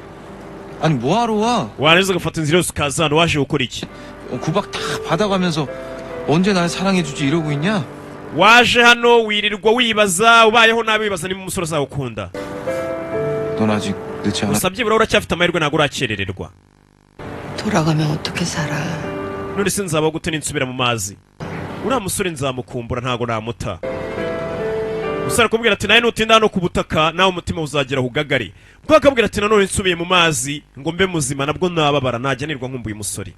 Speaker 5: 아니 뭐하러 와?
Speaker 1: warangiza ugafata inzira yose ukaza hano waje gukora iki
Speaker 5: 구박 다 받아가면서 언제 날 사랑해주지 이러고 있냐?
Speaker 1: waje hano wirirwa wibaza ubayeho nabi wibaza niba umusore azawukunda
Speaker 5: 넌 아직 늦지 않아.
Speaker 1: gusa byibura uracyafite amahirwe ntabwo urakerererwa
Speaker 4: 돌아가면 어떻게 살아?
Speaker 1: none se nzabaho gute ninsubira mu mazi uriya musore nzamukumbura ntabwo namuta gusa arakubwira ati nawe nutinda hano ku butaka nawe umutima uzagera hugagari kuko akabwira ati nanone nsubiye mu mazi ngo mbe muzima nabwo nababara najya nirwa nkumbuye umusore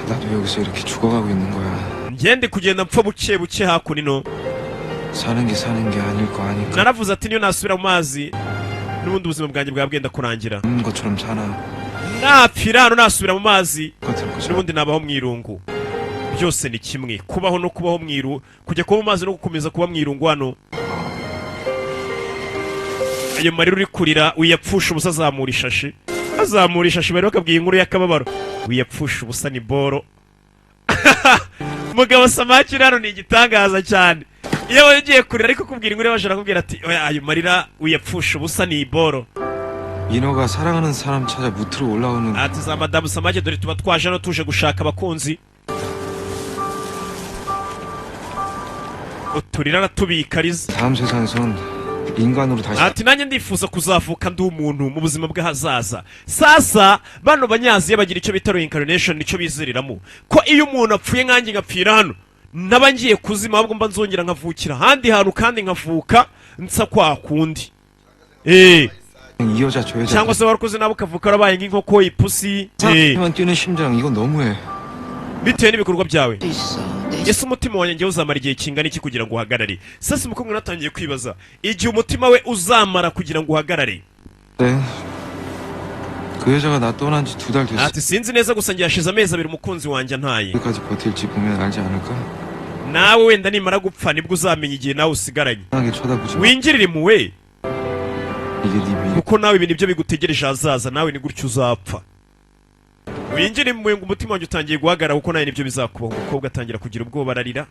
Speaker 5: 나도 여기서 이렇게 죽어가고 있는 거야.
Speaker 1: ngende kugenda mpfa buke buke hakuno
Speaker 5: 사는 게 아닐 거 아니까.
Speaker 1: naravuze ati niyo nasubira mu mazi n'ubundi ubuzima bwanjye bwaba bwenda kurangira
Speaker 5: 없는 것처럼 사나.
Speaker 1: napfira hano nasubira mu mazi
Speaker 5: 같은 거죠.
Speaker 1: n'ubundi nabaho mu irungu byose ni kimwe kubaho no kubaho mu iru kujya kuba mu mazi no gukomeza kuba mu irungu hano ayo marira uri kurira wiyapfusha ubusa azamura ishashi bari bakabwiye inkuru y'akababaro wiyapfusha ubusa ni boro umugabo samaki hano ni igitangaza cyane iyo wagiye kurira ariko kubwira inkuru y'abajana akubwira ati oya ayo marira wiyapfusha ubusa ni boro
Speaker 5: 민호가 사랑하는 사람 찾아 무트로 올라오는
Speaker 1: ati za madamu samaki dore tuba twaje hano tuje gushaka abakunzi uturira aratubikariza
Speaker 5: 다음 세상에선 인간으로 다시
Speaker 1: ati nanjye ndifuza kuzavuka ndi umuntu mu buzima bw'ahazaza. Sasa bano banyaziya bagira icyo bita reincarnation, nicyo biziriramo ko iyo umuntu apfuye nkanjye ngapfira hano naba ngiye kuzima, ahubwo mba nzongera nkavukira ahandi hantu kandi nkavuka nsa kwa kundi.
Speaker 5: 이 여자 저 여자
Speaker 1: cyangwa se warakoze nawe ukavuka warabaye nk'inkoko, ipusi,
Speaker 5: 사람만 뛰는 심장 이건 너무해.
Speaker 1: bitewe n'ibikorwa byawe.
Speaker 4: 있어. 내
Speaker 1: ese umutima wanjye ngewe uzamara igihe kingana iki kugira ngo uhagarare? Sasa umukobwa natangiye kwibaza igihe umutima we uzamara kugira ngo uhagarare.
Speaker 5: 네. 그 여자가 나 떠난 지 2달 됐어.
Speaker 1: ati sinzi neza, gusa njye hashize amezi abiri umukunzi wanjye antaye.
Speaker 5: 여기까지 버틸지 보면 알지 않을까?
Speaker 1: nawe wenda nimara gupfa nibwo uzamenya igihe nawe usigaranye.
Speaker 5: 이상하게 쳐다보지 마.
Speaker 1: wingirire impuhwe
Speaker 5: 이게 네 미래.
Speaker 1: kuko nawe ibi nibyo bigutegereje ahazaza, nawe ni gutyo uzapfa. wingire impuhwe ngo umutima wanjye utangiye guhagarara kuko nawe nibyo bizakubaho. umukobwa atangira kugira ubwoba, ararira,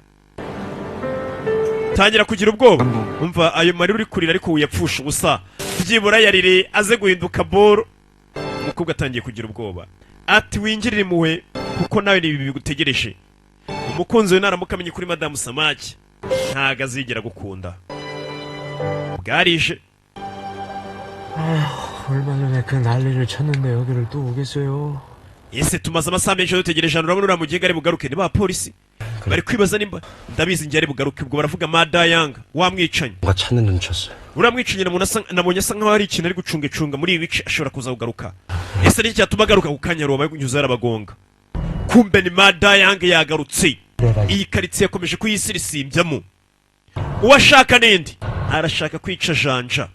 Speaker 1: tangira kugira ubwoba. umva ayo marira uri kurira ariko wiyapfusha ubusa, byibura yarire aze guhinduka boro. umukobwa atangiye kugira ubwoba ati wingirire impuhwe kuko nawe ni ibi bigutegereje. umukunzi we naramuka amenye kuri madamu Samaki ntago azigera gukunda. bwarije.
Speaker 10: 얼마 전에 그 난리를 쳤는데 여기를 또 오겠어요?
Speaker 1: ese tumaze amasaha menshi dutegereje hano, urabona uriya mugihe ari bugaruke? ni ba polisi bari kwibaza nimba, ndabizi njye ari bugaruke. ubwo baravuga Madayanga wamwicanyi.
Speaker 8: 누가 찾는 눈쳤어요.
Speaker 1: uriya mwicanyi nabonye asa nkaho hari ikintu ari gucungacunga muri ibi bice, ashobora kuza kugaruka. ese ni cyatuma agaruka ku kanya ruba kunyuza yarabagonga. kumbe ni Madayanga yagarutse. iyi karitsiye yakomeje kuyisirisimbyamo. uwashaka n'indi arashaka kwica Janja.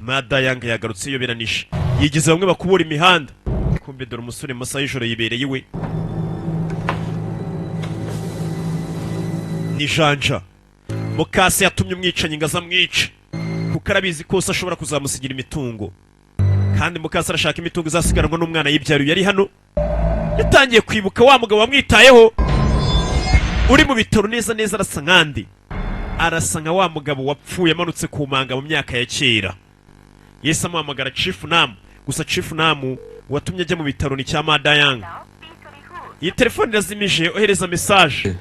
Speaker 1: Madayanga yagarutse yoberanije, yigize bamwe bakubura imihanda. kumbe dore umusore mu masaha y'ijoro yibereye iwe. ni Janja. mukase yatumye umwicanyi ngo azamwice kuko arabizi kose ashobora kuzamusigira imitungo, kandi mukase arashaka imitungo izasigaranwa n'umwana yibyariye. yari hano yatangiye kwibuka wa mugabo wamwitayeho uri mu bitaro neza neza. arasa nkandi, arasa nka wa mugabo wapfuye amanutse ku manga mu myaka ya kera. yese amuhamagara Chief Namu, gusa Chief Namu watumye ajya mu bitaro ni cya Madayanga. iyi telefone irazimije, ohereza message.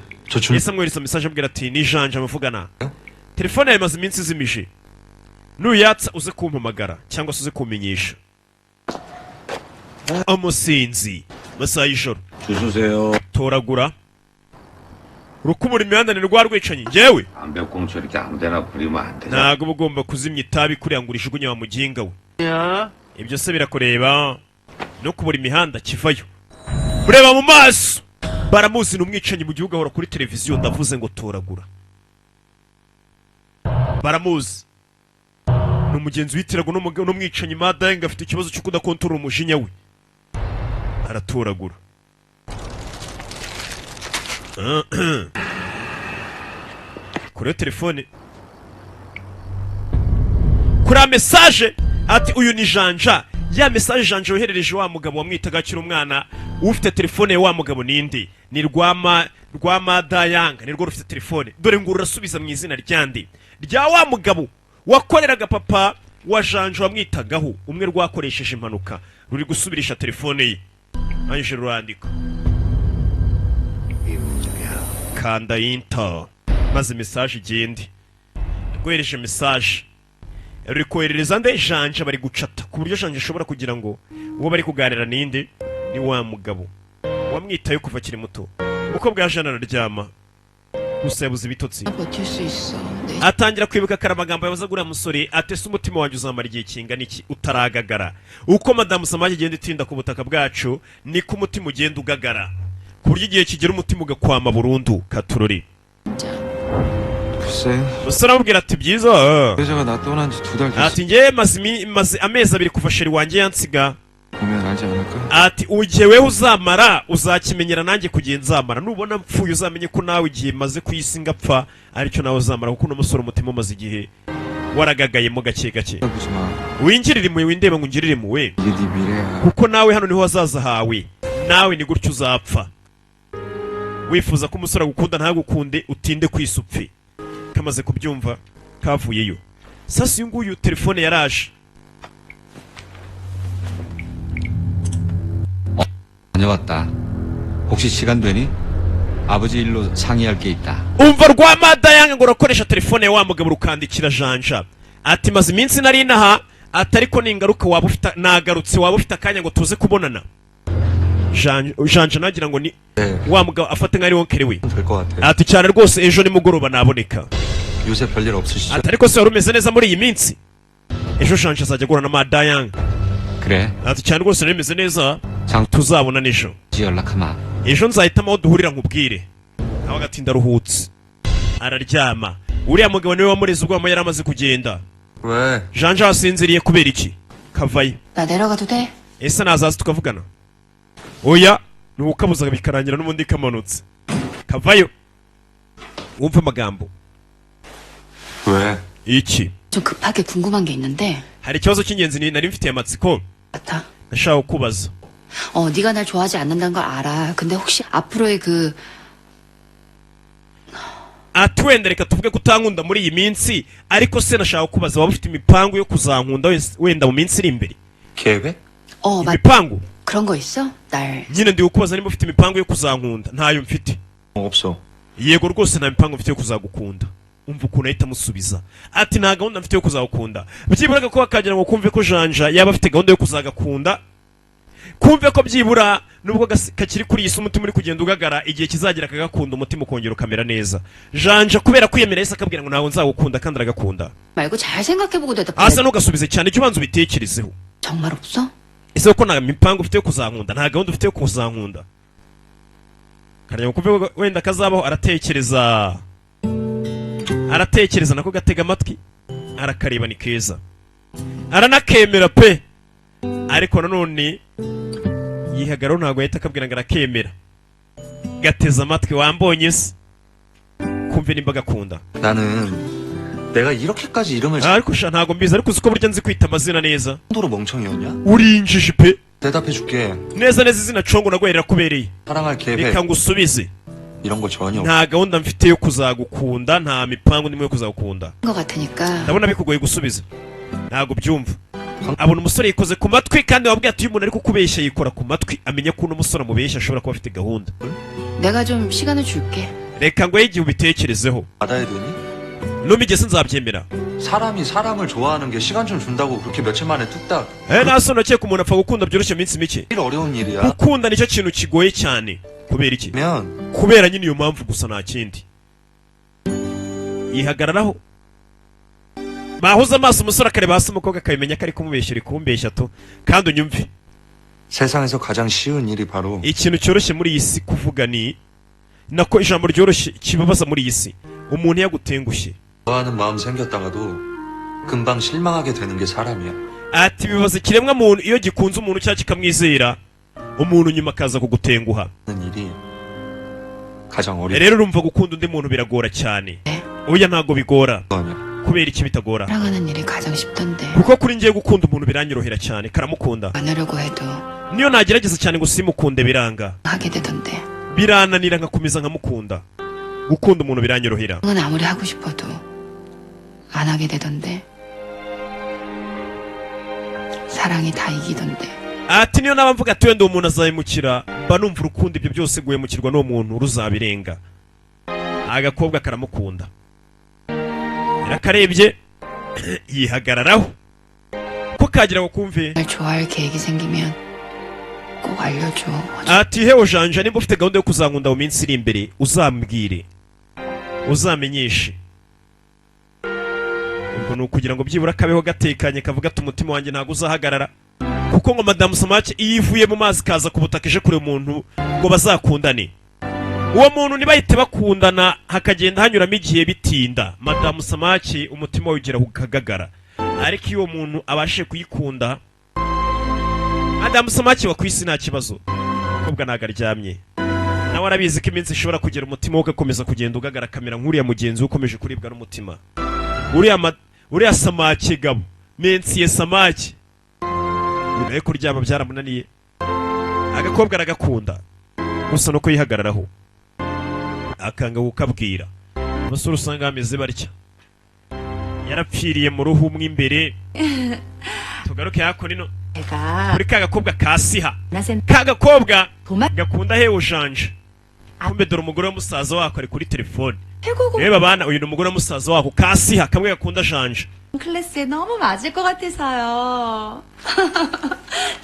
Speaker 1: yese amwohereza message amubwira ati ni Janja muvugana, telefone yawe imaze iminsi izimije, nuyatsa uze kumpamagara cyangwa se uze kumenyesha. umusinzi masaha y'ijoro.
Speaker 8: 주수세요.
Speaker 1: toragura rukubura imihanda ni rwa rwicanyi. njyewe
Speaker 8: 담배꽁초 이렇게 아무데나 버리면 안 되잖아.
Speaker 1: ntago uba ugomba kuzimya itabi kuriya ngo urishugunye wa muginga we. ibyo se birakureba. no kubura imihanda kivayo. mureba mu maso, baramuzi ni umwicanyi mu gihugu, ahora kuri televiziyo. ndavuze ngo toragura. baramuzi ni umugenzi witirago n'umwicanyi. Madayanga afite ikibazo cyo kudakontorora umujinya we, aratoragura. kuri telefone kuri message ati uyu ni Janja. ya message Janja yoherereje wa mugabo wamwitaga akiri umwana. ufite telefone ya wa mugabo ninde? ni rwa Madayanga, nirwo rufite telefone. dore ngo urasubiza mu izina ryandi rya wa mugabo wakoreraga papa wa Janja wamwitagaho, umwe rwakoresheje impanuka, ruri gusubirisha telefone ye. anje rurandika kanda enter maze message igende. rwohereje message ruri koherereza nde Janja, bari gucata ku buryo Janja ashobora kugira ngo uwo bari kuganira ninde ni wa mugabo wamwitaye kuva akiri muto. uko bwajana araryama gusa yabuze ibitotsi.
Speaker 4: 버틸 수 있어. 내
Speaker 1: atangira kwibuka kare amagambo yabaza guriya musore atese umutima wanjye uzamara igihe kingana iki utaragagara. uko madamu Samaki igenda itinda ku butaka bwacu niko umutima ugenda ugagara, ku buryo igihe kigera umutima ugakwama burundu. katurori
Speaker 5: 글쎄.
Speaker 1: umusore amubwira ati byiza.
Speaker 5: 그 여자가 나 떠난 지 2달 됐어.
Speaker 1: ati njye maze amezi abiri kuva sheri wanjye yansiga.
Speaker 5: 보면 알지 않을까?
Speaker 1: ati igihe wewe uzamara uzakimenyera nanjye kugihe nzamara. nubona mpfuye uzamenye ko nawe igihe maze ku isi ngapfa aricyo nawe uzamara, kuko uno musore umutima umaze igihe waragagayemo gake gake.
Speaker 5: 쳐다보지 마.
Speaker 1: wingirire impuhwe, windeba ngo ungirire impuhwe,
Speaker 5: 이게 네 미래야.
Speaker 1: kuko nawe hano niho hazaza hawe. nawe ni gutyo uzapfa. wifuza ko umusore agukunda ntagukunde utinde kwisupfe. kamaze kubyumva kavuyeyo. sasa uyu nguyu telefone yaraje.
Speaker 3: 다녀왔다. 혹시 시간 되니? 아버지 일로 상의할 게 있다.
Speaker 1: umva rwa Madayanga ngo urakoresha telefone ya wa mugabo rukandikira Janja ati maze iminsi nari inaha ati ariko ningaruka waba ufite nagarutse waba ufite akanya ngo tuze kubonana. Janja nagira ngo ni wa mugabo afate nk'ari wonkere we. Ati cyane rwose ejo nimugoroba naboneka.
Speaker 3: 요새 별일 없으시죠?
Speaker 1: ati ariko se wari umeze neza muri iyi minsi? Ejo Janja azajya guhura na Madayang.
Speaker 3: 그래.
Speaker 1: ati cyane rwose nimeze neza tuzabona n'ejo.
Speaker 3: 연락하마.
Speaker 1: ejo nzahitamo aho duhurira nkubwire. nawe agatinda aruhutse araryama. uriya mugabo niwe wamureze ubwo yari amaze kugenda.
Speaker 3: 왜?
Speaker 1: Janja asinziriye kubera iki? Kavayo.
Speaker 6: 나 내려가도 돼?
Speaker 1: ese nazaza tukavugana? oya ni ukabuzaga bikarangira n'ubundi kamanutse. Kavayo. wumva amagambo.
Speaker 3: 왜?
Speaker 1: iki?
Speaker 6: 좀 급하게 궁금한 게 있는데.
Speaker 1: hari ikibazo cy'ingenzi nari mfitiye amatsiko.
Speaker 6: 같아.
Speaker 1: ndashaka kukubaza.
Speaker 6: 네가 날 좋아하지 않는다는 걸 알아. 근데 혹시 앞으로의 그
Speaker 1: ati wenda reka tuvuge ko utankunda muri iyi minsi ariko se nashaka kubaza waba ufite imipango yo kuzankunda wenda mu minsi iri imbere?
Speaker 3: 계획?
Speaker 1: imipango?
Speaker 6: 그런 거 있어? 날
Speaker 1: nyine ndi kukubaza niba ufite imipango yo kuzankunda. ntayo mfite.
Speaker 3: 없어.
Speaker 1: yego rwose nta mipango mfite yo kuzagukunda. umva ukuntu ahita amusubiza ati nta gahunda mfite yo kuzagukunda. byibura ko akagira ngo kumve ko Janja yaba afite gahunda yo kuzagakunda, kumve ko byibura nubwo kakiri kuri isi umutima uri kugenda ugagara igihe kizagira akagakunda umutima ukongera ukamera neza. Janja kubera kwiyemera yese akabwira ngo ntawe nzagukunda kandi aragakunda.
Speaker 6: 말고 잘 생각해보고 대답해.
Speaker 1: asa ntugasubize cyane icyo ubanza ubitekerezeho.
Speaker 6: 정말 없어?
Speaker 1: ese ko nta mipango ufite yo kuzankunda, nta gahunda ufite yo kuzankunda? karya kumve wenda kazabaho aratekereza nako gatega amatwi arakareba ni keza aranakemera pe. ariko nanone yihagararo ntabwo yahita akabwira ngo arakemera. gateza amatwi wambonye se kumve nimba gakunda.
Speaker 3: 나는 내가 이렇게까지 이름을
Speaker 1: ariko sha ntabwo mbizi ariko uziko burya nzi kwita amazina neza.
Speaker 3: 정도로 멍청이었냐?
Speaker 1: uri injiji pe.
Speaker 3: 대답해줄게.
Speaker 1: neza neza izina congo naguherera kubereye.
Speaker 3: 사랑할 계획
Speaker 1: reka ngusubize.
Speaker 3: 이런 거 전혀 없어.
Speaker 1: nta gahunda mfite yo kuzagukunda, nta mipango ndimo yo kuzagukunda.
Speaker 6: 거 같으니까.
Speaker 1: ndabona bikugoye gusubiza. ntabwo byumva. abona umusore yikoze ku matwi kandi wabwiye ati uyu muntu ariko kubeshya yikora ku matwi amenya ko uno musore amubeshya ashobora kuba afite gahunda.
Speaker 6: 내가 좀 시간을 줄게.
Speaker 1: reka ngo igihe ubitekerezeho.
Speaker 3: 받아야 되니?
Speaker 1: numigeze nzabyemera.
Speaker 3: 사람이 사람을 좋아하는 게 시간 좀 준다고 그렇게 며칠 만에 뚝딱.
Speaker 1: naso nakeka umuntu apfa gukunda byoroshye iminsi mike.
Speaker 3: 일 어려운 일이야.
Speaker 1: gukunda nicyo kintu kigoye cyane. kubera iki?
Speaker 3: 면
Speaker 1: kubera nyine iyo mpamvu gusa nta kindi. yihagararaho. bahuza amaso umusore akareba hasi umukobwa akabimenya ko ari kumubeshya uri kumbeshya to. kandi unyumve.
Speaker 3: 세상에서 가장 쉬운 일이 바로
Speaker 1: ikintu cyoroshye muri iyi si kuvuga ni nako ijambo ryoroshye kibabaza muri iyi si umuntu yagutengushye.
Speaker 3: 좋아하는 마음 생겼다가도 금방 실망하게 되는 게 사람이야.
Speaker 1: ati bibaza ikiremwa muntu iyo gikunze umuntu cyangwa kikamwizera umuntu nyuma akaza kugutenguha.
Speaker 3: 일이 가장 어려워.
Speaker 1: rero urumva gukunda undi muntu biragora cyane. oya ntabwo bigora. kubera iki bitagora?
Speaker 6: 사랑하는 일이 가장 쉽던데.
Speaker 1: kuko kuri ngiye gukunda umuntu biranyorohera cyane. karamukunda.
Speaker 6: 안 하려고 해도
Speaker 1: niyo nagerageza cyane ngo simukunde biranga.
Speaker 6: 하게 되던데.
Speaker 1: birananira nkakomeza nkamukunda. gukunda umuntu biranyorohera.
Speaker 6: 은 아무리 하고 싶어도 안 하게 되던데. 사랑이 다 이기던데.
Speaker 1: ati niyo naba mvuga ati wenda uwo muntu azahemukira mba numva urukundo ibyo byose guhemukirwa n'uwo muntu ruzabirenga. agakobwa karamukunda. yarakarebye yihagararaho ko kagira ngo kumve.
Speaker 6: 날 좋아할 계획이 생기면 꼭 알려줘.
Speaker 1: ati hewe Janja nimba ufite gahunda yo kuzankunda mu minsi iri imbere uzambwire uzamenyeshe. ubwo ni ukugira ngo byibura kabeho gatekanye kavuga ati umutima wanjye ntabwo uzahagarara. kuko ngo madamu Samake iyo ivuye mu mazi kaza ku butaka ije kure umuntu ngo bazakundane, uwo muntu ntibahite bakundana hakagenda hanyuramo igihe bitinda. madamu Samake umutima we ugera ukagagara. ariko iyo uwo muntu abashe kuyikunda madamu Samake wa ku isi nta kibazo. umukobwa ntabwo aryamye nawe arabizi ko iminsi ishobora kugera umutima we ugakomeza kugenda ugagara kamera nk'uriya mugenzi we ukomeje kuribwa n'umutima. uriya Samake gabo mensiye Samake nyuma yo kuryama byaramunaniye. agakobwa aragakunda gusa no kuyihagararaho akanga kukabwira. abasore usanga bameze batya yarapfiriye mu ruhu umwe imbere. tugaruke hakuno kuri ka gakobwa ka Siha. ka gakobwa gakunda hewe Janja. kumbe dore umugore wa musaza wako ari kuri telefone. reba bana uyu ni umugore wa musaza wako ka Siha kamwe gakunda Janja.
Speaker 11: 클래스에 너무 맞을 것 같아서요.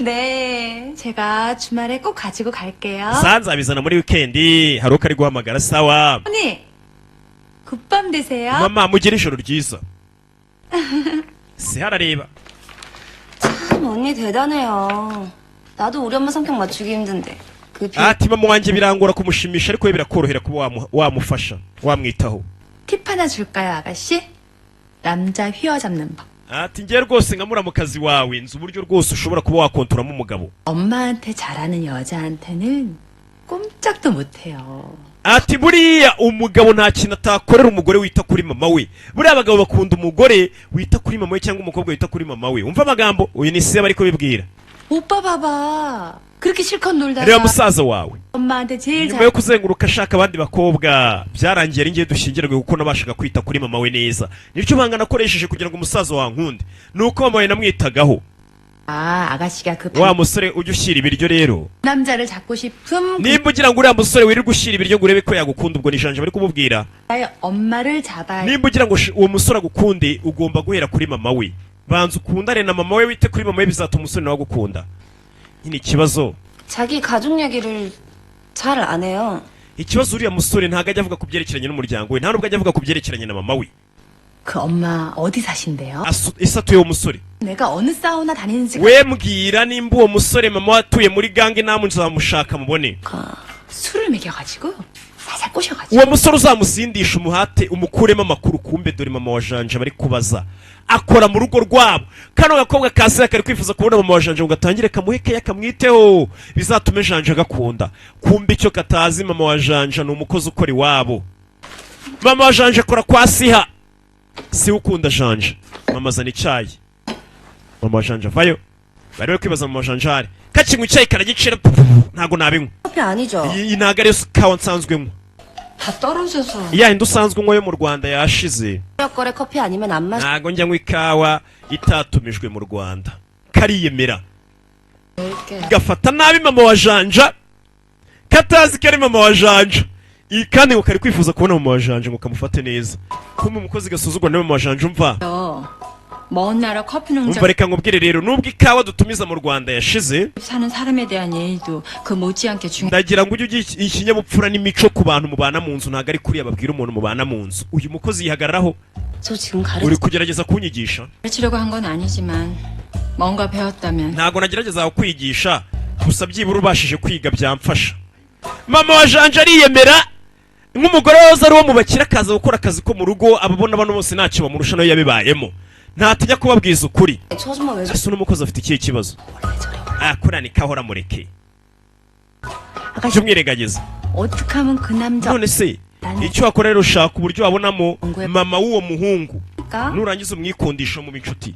Speaker 11: 네, 제가 주말에 꼭 가지고 갈게요.
Speaker 1: 산zabizana muri wikendi hari uko ari guhamagara sawa
Speaker 11: 언니, 굿밤 되세요.
Speaker 1: mama mugire ijoro ryiza se harareba
Speaker 6: 참 언니 대단해요. 나도 우리 엄마 성격 맞추기 힘든데.
Speaker 1: ati mama wanjye birangora kumushimisha ariko we birakorohera kuba wamufasha wamwitaho.
Speaker 11: 팁 하나 줄까요, 아가씨? 남자 휘어잡는 법.
Speaker 1: ati ngiye rwose nka muramukazi wawe nzi uburyo rwose ushobora kuba wakontoramo umugabo.
Speaker 11: 엄마한테 잘하는 여자한테는 꼼짝도 못해요.
Speaker 1: ati buriya umugabo nta kintu atakorera umugore wita kuri mama we. buriya abagabo bakunda umugore wita kuri mama we cyangwa umukobwa wita kuri mama we. umva amagambo uyu ni se bari kubibwira.
Speaker 11: 오빠 봐봐. 그렇게 실컷 놀다가
Speaker 1: reba musaza wawe
Speaker 11: 엄마한테 제일
Speaker 1: nyuma yo kuzenguruka ashaka abandi bakobwa byarangiye ari ngiye dushyingirwe kuko nabashaga kwita kuri mama we neza. nicyo banga nakoresheje kugira ngo umusaza wankunde nuko mama we namwitagaho.
Speaker 11: 아가씨가 그
Speaker 1: wa musore ujya ushyira ibiryo rero
Speaker 11: 남자를 잡고 싶음
Speaker 1: nimba ugira ngo uriya musore wirirwa ushyira ibiryo ngo urebe ko yagukunda ubwo ni janja bari kumubwira.
Speaker 11: 나의 엄마를 잡아야
Speaker 1: nimba ugira ngo uwo musore agukunde ugomba guhera kuri mama we. banza ukundane na mama we wite kuri mama we bizatuma umusore nawe agukunda. nyine ikibazo
Speaker 6: 자기 가족 얘기를 잘 안 해요.
Speaker 1: ikibazo uriya musore ntabwo ajya avuga ku byerekeranye n'umuryango we nta nubwo ajya avuga ku byerekeranye na mama we.
Speaker 11: 그 엄마 어디 사신대요?
Speaker 1: ese atuye uwo musore
Speaker 11: 내가 어느 사우나 다니는지
Speaker 1: we mbwira nimba uwo musore mama we atuye muri gange namwe nzamushaka mubone.
Speaker 11: 술을 먹여가지고 살살 꼬셔가지고
Speaker 1: uwo musore uzamusindisha umuhate umukuremo amakuru kumbe dore mama wa janja bari kubaza akora mu rugo rwabo. kano gakobwa kase kari kwifuza kubona mama wa janja ngo gatangire kamuheke yakamwiteho bizatume janja agakunda. kumbe icyo katazi mama wa janja ni umukozi ukora iwabo. mama wa janja akora kwa siha si ukunda janja. mama azana icyayi mama wa janja vayo bari kwibaza mama wa janja ari kakinywa icyayi karagicira ntago nabinywa.
Speaker 6: 커피 아니죠?
Speaker 1: iyi ntago ariyo kawa nsanzwe nywa.
Speaker 6: 다 떨어져서.
Speaker 1: iya indi usanzwe unywa yo mu Rwanda yashize.
Speaker 6: 거래 커피 아니면 안 마셔.
Speaker 1: ntago njya nywa ikawa itatumijwe mu Rwanda. kariyemera gafata nabi mama wa janja katazi kari mama wa janja. iyi kandi ngo kari kwifuza kubona mama wa janja ngo kamufate neza. kumbe umukozi gasuzugwa na mama wa janja umva.
Speaker 11: 먼 나라 커피 농장
Speaker 1: umva reka nkubwire rero nubwo ikawa dutumiza mu Rwanda yashize
Speaker 11: 사는 사람에 대한 예의도 그 못지않게 중요.
Speaker 1: ndagira ngo ujye ugira ikinyabupfura n'imico ku bantu mubana mu nzu ntago ari kuriya babwira umuntu mubana mu nzu. uyu mukozi yihagararaho
Speaker 6: 저 지금
Speaker 1: uri kugerageza kunyigisha.
Speaker 11: 가르치려고 한 건 아니지만 뭔가 배웠다면
Speaker 1: ntago nagerageza kwigisha gusa byibura ubashije kwiga byamfasha. mama wa janja ariyemera nk'umugore wahoze ari uwo mu bakire akaza gukora akazi ko mu rugo ababona bano bose ntacyo bamurusha nayo yabibayemo ntatijya kubabwiza ukuri. ese uno mukozi afite ikihe kibazo? kuriya ni kahora mureke by'umwirengagiza.
Speaker 11: 어떻게 하면 그 남자
Speaker 1: none se icyo wakora rero ushaka uburyo wabonamo mama w'uwo muhungu nurangiza umwikundisha mu inshuti.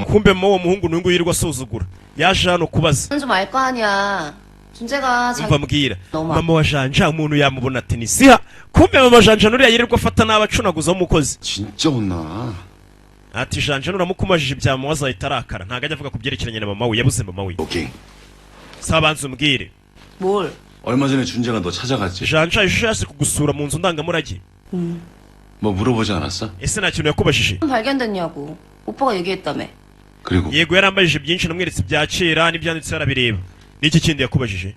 Speaker 1: kumbe mama w'uwo muhungu n'uyu yirirwa asuzugura yaje hano kubaza.
Speaker 6: 좀 알 거 아니야. 준재가
Speaker 1: umva mbwira mama wa janja umuntu yamubona ati ni siha. kumbe mama wa janja nuriya yirirwa afata n'abacunaguza w'umukozi.
Speaker 9: 진짜 혼나.
Speaker 1: ati janja nuramukumajije ibya mama azahita arakara ntago ajya avuga ku byerekeranye na mama we yabuze mama we.
Speaker 9: 오케이.
Speaker 1: sabanza umbwire
Speaker 6: 뭘?
Speaker 9: 얼마 전에 준재가 너 찾아갔지?
Speaker 1: janja ishusho yase kugusura mu nzu ndangamurage.
Speaker 9: 뭐 물어보지 않았어?
Speaker 1: ese nta kintu yakubajije?
Speaker 6: 발견됐냐고. 오빠가 얘기했다며.
Speaker 9: 그리고
Speaker 1: yego yarambajije byinshi namweretse ibya kera n'ibyanditse yarabireba. n'iki kindi yakubajije?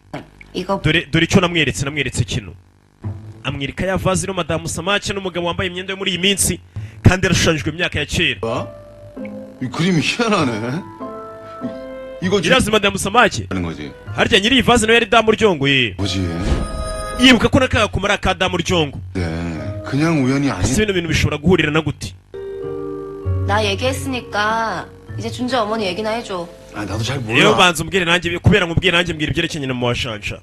Speaker 6: 이거
Speaker 1: dore icyo namweretse kino amwereka ya vaze ino madamu samake n'umugabo wambaye imyenda yo muri iyi minsi kandi yarashushanyijwe imyaka ya kera.
Speaker 9: 이 그림이 희한하네. 이거
Speaker 1: irazi madamu samake
Speaker 9: 하는 거지.
Speaker 1: harya nyiri iyi vaze nawe yari damu ryongoye.
Speaker 9: 뭐지?
Speaker 1: yibuka ko nakagakuma ari aka damu ryongo.
Speaker 9: 네, 그냥 우연이 아니.
Speaker 1: ese bino bintu bishobora guhurira na gute?
Speaker 6: 나 얘기했으니까 이제 준재 어머니 얘기나 해줘.
Speaker 9: 아, 나도 잘
Speaker 1: rero
Speaker 9: 몰라.
Speaker 1: banza umbwire nanjye kubera nkubwire nanjye mbwira ibyerekeranye na mama wa janja.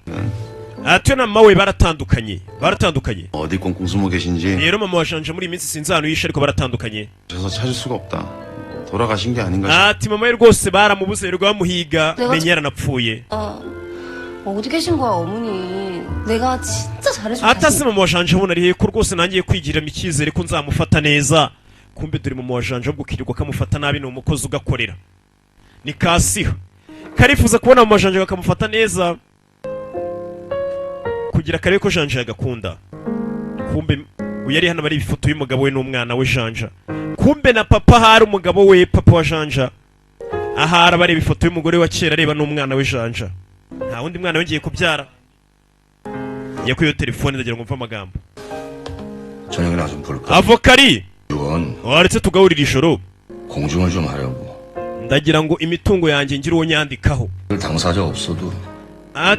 Speaker 1: atuye na mama we baratandukanye.
Speaker 9: 어디 꽁꽁 숨어 계신지
Speaker 1: rero mama wa janja muri iyi minsi sinzi ahantu yishe ariko baratandukanye.
Speaker 9: 저서 찾을 수가 없다. 돌아가신 게 아닌가
Speaker 1: ati mama we rwose baramubuze rero bamuhiga menye yaranapfuye.
Speaker 6: 어디 계신 거야 어머니. 내가 진짜 잘해줄게.
Speaker 1: atase mama wa janja abona arihe ko rwose nangiye kwigiramo icyizere ko nzamufata neza. kumbe dore mama wa janja ahubwo ukirirwa kamufata nabi ni umukozi ugakorera. ni kasiha karifuza kubona mama wa janja bakamufata neza kugira karebe ko janja yagakunda. kumbe uyu yari hano bari ifoto y'umugabo we n'umwana we janja. kumbe na papa hari umugabo we papa wa Janja ahari abareba ifoto y'umugore wa kera areba n'umwana we Janja nta wundi mwana wongeye kubyara ngiye kuri iyo telefone ndagira ngo mve amagambo
Speaker 8: 저녁이나 좀 볼까?
Speaker 1: avokari
Speaker 8: 이건
Speaker 1: waretse tugahurira ijoro
Speaker 8: 공증을 좀 하려고.
Speaker 1: ndagira ngo imitungo yanjye ngire uwo nyandikaho
Speaker 8: 당사자 없어도
Speaker 1: 아,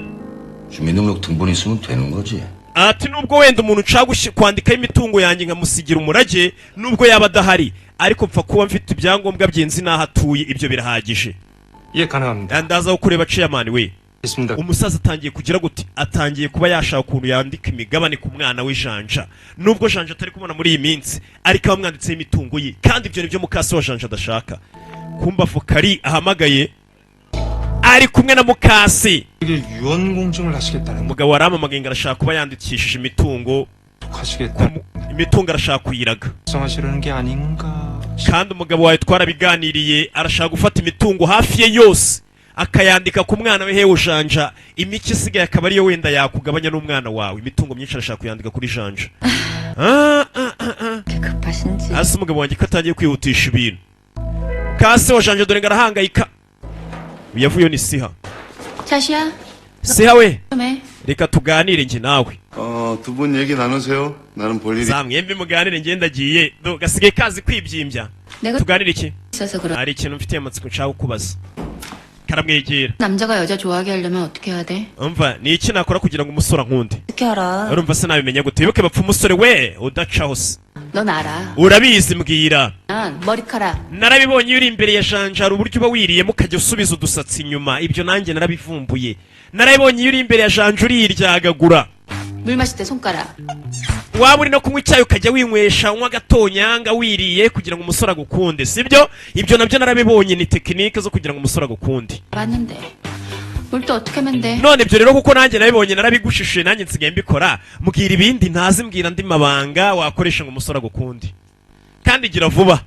Speaker 8: 주민등록 등본 있으면 되는 거지.
Speaker 1: ati nubwo wenda umuntu nshaka kwandikaho imitungo yanjye nkamusigira umurage nubwo yaba adahari ariko mpfa kuba mfite ibyangombwa by'inzi n'aho atuye ibyo birahagije
Speaker 5: 예, 가능합니다.
Speaker 1: ndaza kureba chairman we
Speaker 5: 있습니다.
Speaker 1: umusaza atangiye kugira gute atangiye kuba yashaka ukuntu yandika imigabane ku mwana we Janja nubwo Janja atari kumubona muri iyi minsi ariko abamwanditseho imitungo ye kandi ibyo nibyo mukase wa Janja adashaka kumba Fokari ahamagaye ari kumwe na mukase
Speaker 5: 이게 유언 공증을 하시겠다는 거
Speaker 1: umugabo waramamagaye ngo arashaka kuba yandikishije imitungo
Speaker 5: 하시겠다.
Speaker 1: imitungo arashaka kuyiraga
Speaker 5: 걱정하시려는 게 아닌가.
Speaker 1: kandi umugabo wawe twarabiganiriye arashaka gufata imitungo hafi ye yose akayandika ku mwana we hewe Janja imiki isigaye akaba ariyo wenda yakugabanya n'umwana wawe imitungo myinshi arashaka kuyandika kuri Janja
Speaker 6: 급하신지.
Speaker 1: hasi umugabo wanjye ko atangiye kwihutisha ibintu kase wa Janja dore ngo arahangayika yavuyeyo ni siha
Speaker 11: 자시야,
Speaker 1: siha we
Speaker 11: 좀 해.
Speaker 1: reka tuganire njye nawe
Speaker 9: 두 분 얘기 나누세요. 나는 볼 일이.
Speaker 1: za mwembi muganire njye ndagiye gasigaye kazi kwibyimbya
Speaker 11: 내가
Speaker 1: tuganire iki
Speaker 11: 있어서 그런.
Speaker 1: hari ikintu mfitiye amatsiko nshaka kukubaza karamwegera
Speaker 11: 남자가 여자 좋아하게 하려면 어떻게 해야 돼?
Speaker 1: umva ni iki nakora kugira ngo umusore ankunde
Speaker 6: 어떻게 알아?
Speaker 1: urumva se nabimenya gute wibuke bapfa umusore we udacaho se
Speaker 11: 넌 알아.
Speaker 1: urabizi mbwira
Speaker 11: 난 머리카락.
Speaker 1: narabibonye iyo uri imbere ya Janja hari uburyo uba wiriyemo ukajya usubiza udusatsi inyuma ibyo nanjye narabivumbuye narabibonye iyo uri imbere ya Janja uriryagagura
Speaker 11: 물 마실 때 손가락.
Speaker 1: waba uri no kunywa icyayi ukajya winywesha unywa agatonyanga wiriye kugira ngo umusore agukunde sibyo ibyo nabyo narabibonye ni tekinike zo kugira ngo umusore agukunde
Speaker 11: 봤는데. 물 또 어떻게 하면 돼?
Speaker 1: none ibyo rero kuko nanjye nabibonye narabigushishuye nanjye nsigaye mbikora mbwira ibindi ntazi mbwira andi mabanga wakoresha ngo umusore agukunde kandi gira vuba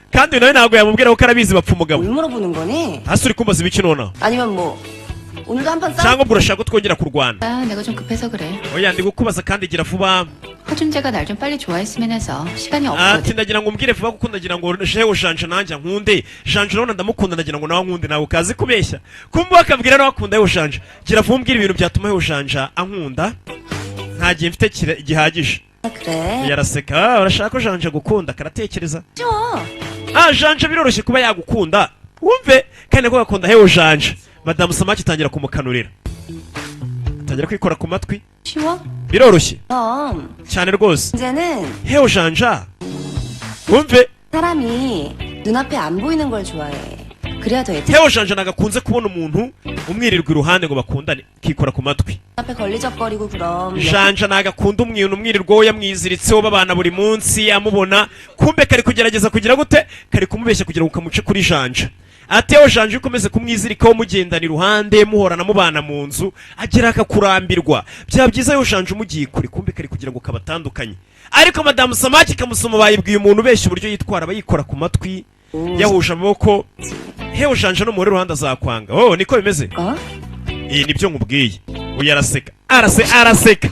Speaker 1: kandi nawe ntabwo yamubwira ko arabizi bapfa umugabo
Speaker 6: 뭘 물어보는 거니?
Speaker 1: hasi uri kumbaza ibiki nonaha
Speaker 6: 아니면 뭐 오늘도 한판 싸?
Speaker 1: cyangwa ubwo urashaka ko twongera kurwana
Speaker 11: 아, 내가 좀 급해서 그래.
Speaker 1: oya ndi gukubaza kandi gira vuba
Speaker 11: 허준재가 날 좀 빨리 좋아했으면 해서 시간이
Speaker 1: ati
Speaker 11: 없거든.
Speaker 1: ndagira ngo umbwire vuba kuko ndagira ngo jewe Janja nanjye nkunde Janja urabona ndamukunda ndagira ngo nawe nkunde nawe ukazi kubeshya kumva akabwira nawe akunda yewe Janja gira vuba umbwire ibintu byatuma yewe Janja ankunda nta gihe mfite gihagije
Speaker 6: 그래.
Speaker 1: yaraseka urashaka ko Janja gukunda karatekereza
Speaker 6: 쉬워.
Speaker 1: Janja biroroshye kuba yagukunda wumve kandi ko gakunda hewe Janja madamu Samaki itangira kumukanurira atangira kwikora ku matwi
Speaker 6: 쉬워?
Speaker 1: biroroshye
Speaker 6: 그럼
Speaker 1: cyane rwose
Speaker 6: 이제는
Speaker 1: hewe Janja wumve
Speaker 6: 사람이 눈앞에 안 보이는 걸 좋아해. 그래야 더 애착.
Speaker 1: hewe Janja nagakunze kubona umuntu umwirirwa iruhande ngo bakundane kikora ku matwi
Speaker 6: 앞에 걸리적거리고 그럼.
Speaker 1: Janja nagakunda umwirirwa we yamwiziritseho babana buri munsi amubona kumbe kari kugerageza kugira gute kari kumubeshya kugira ngo kamuce kuri Janja ati hewe Janja ukomeze kumwizirikaho mugendana iruhande muhorana mubana mu nzu agera akakurambirwa byaba byiza hewe Janja umugiye kure kumbe kari kugira ngo kabatandukanye ariko madamu Samaki kamusoma bayibwiye umuntu ubeshya uburyo yitwara bayikora ku matwi yahuje amaboko hewe Janja no muri ruhande azakwanga oh niko bimeze
Speaker 6: 어?
Speaker 1: iyi nibyo nkubwiye uyu araseka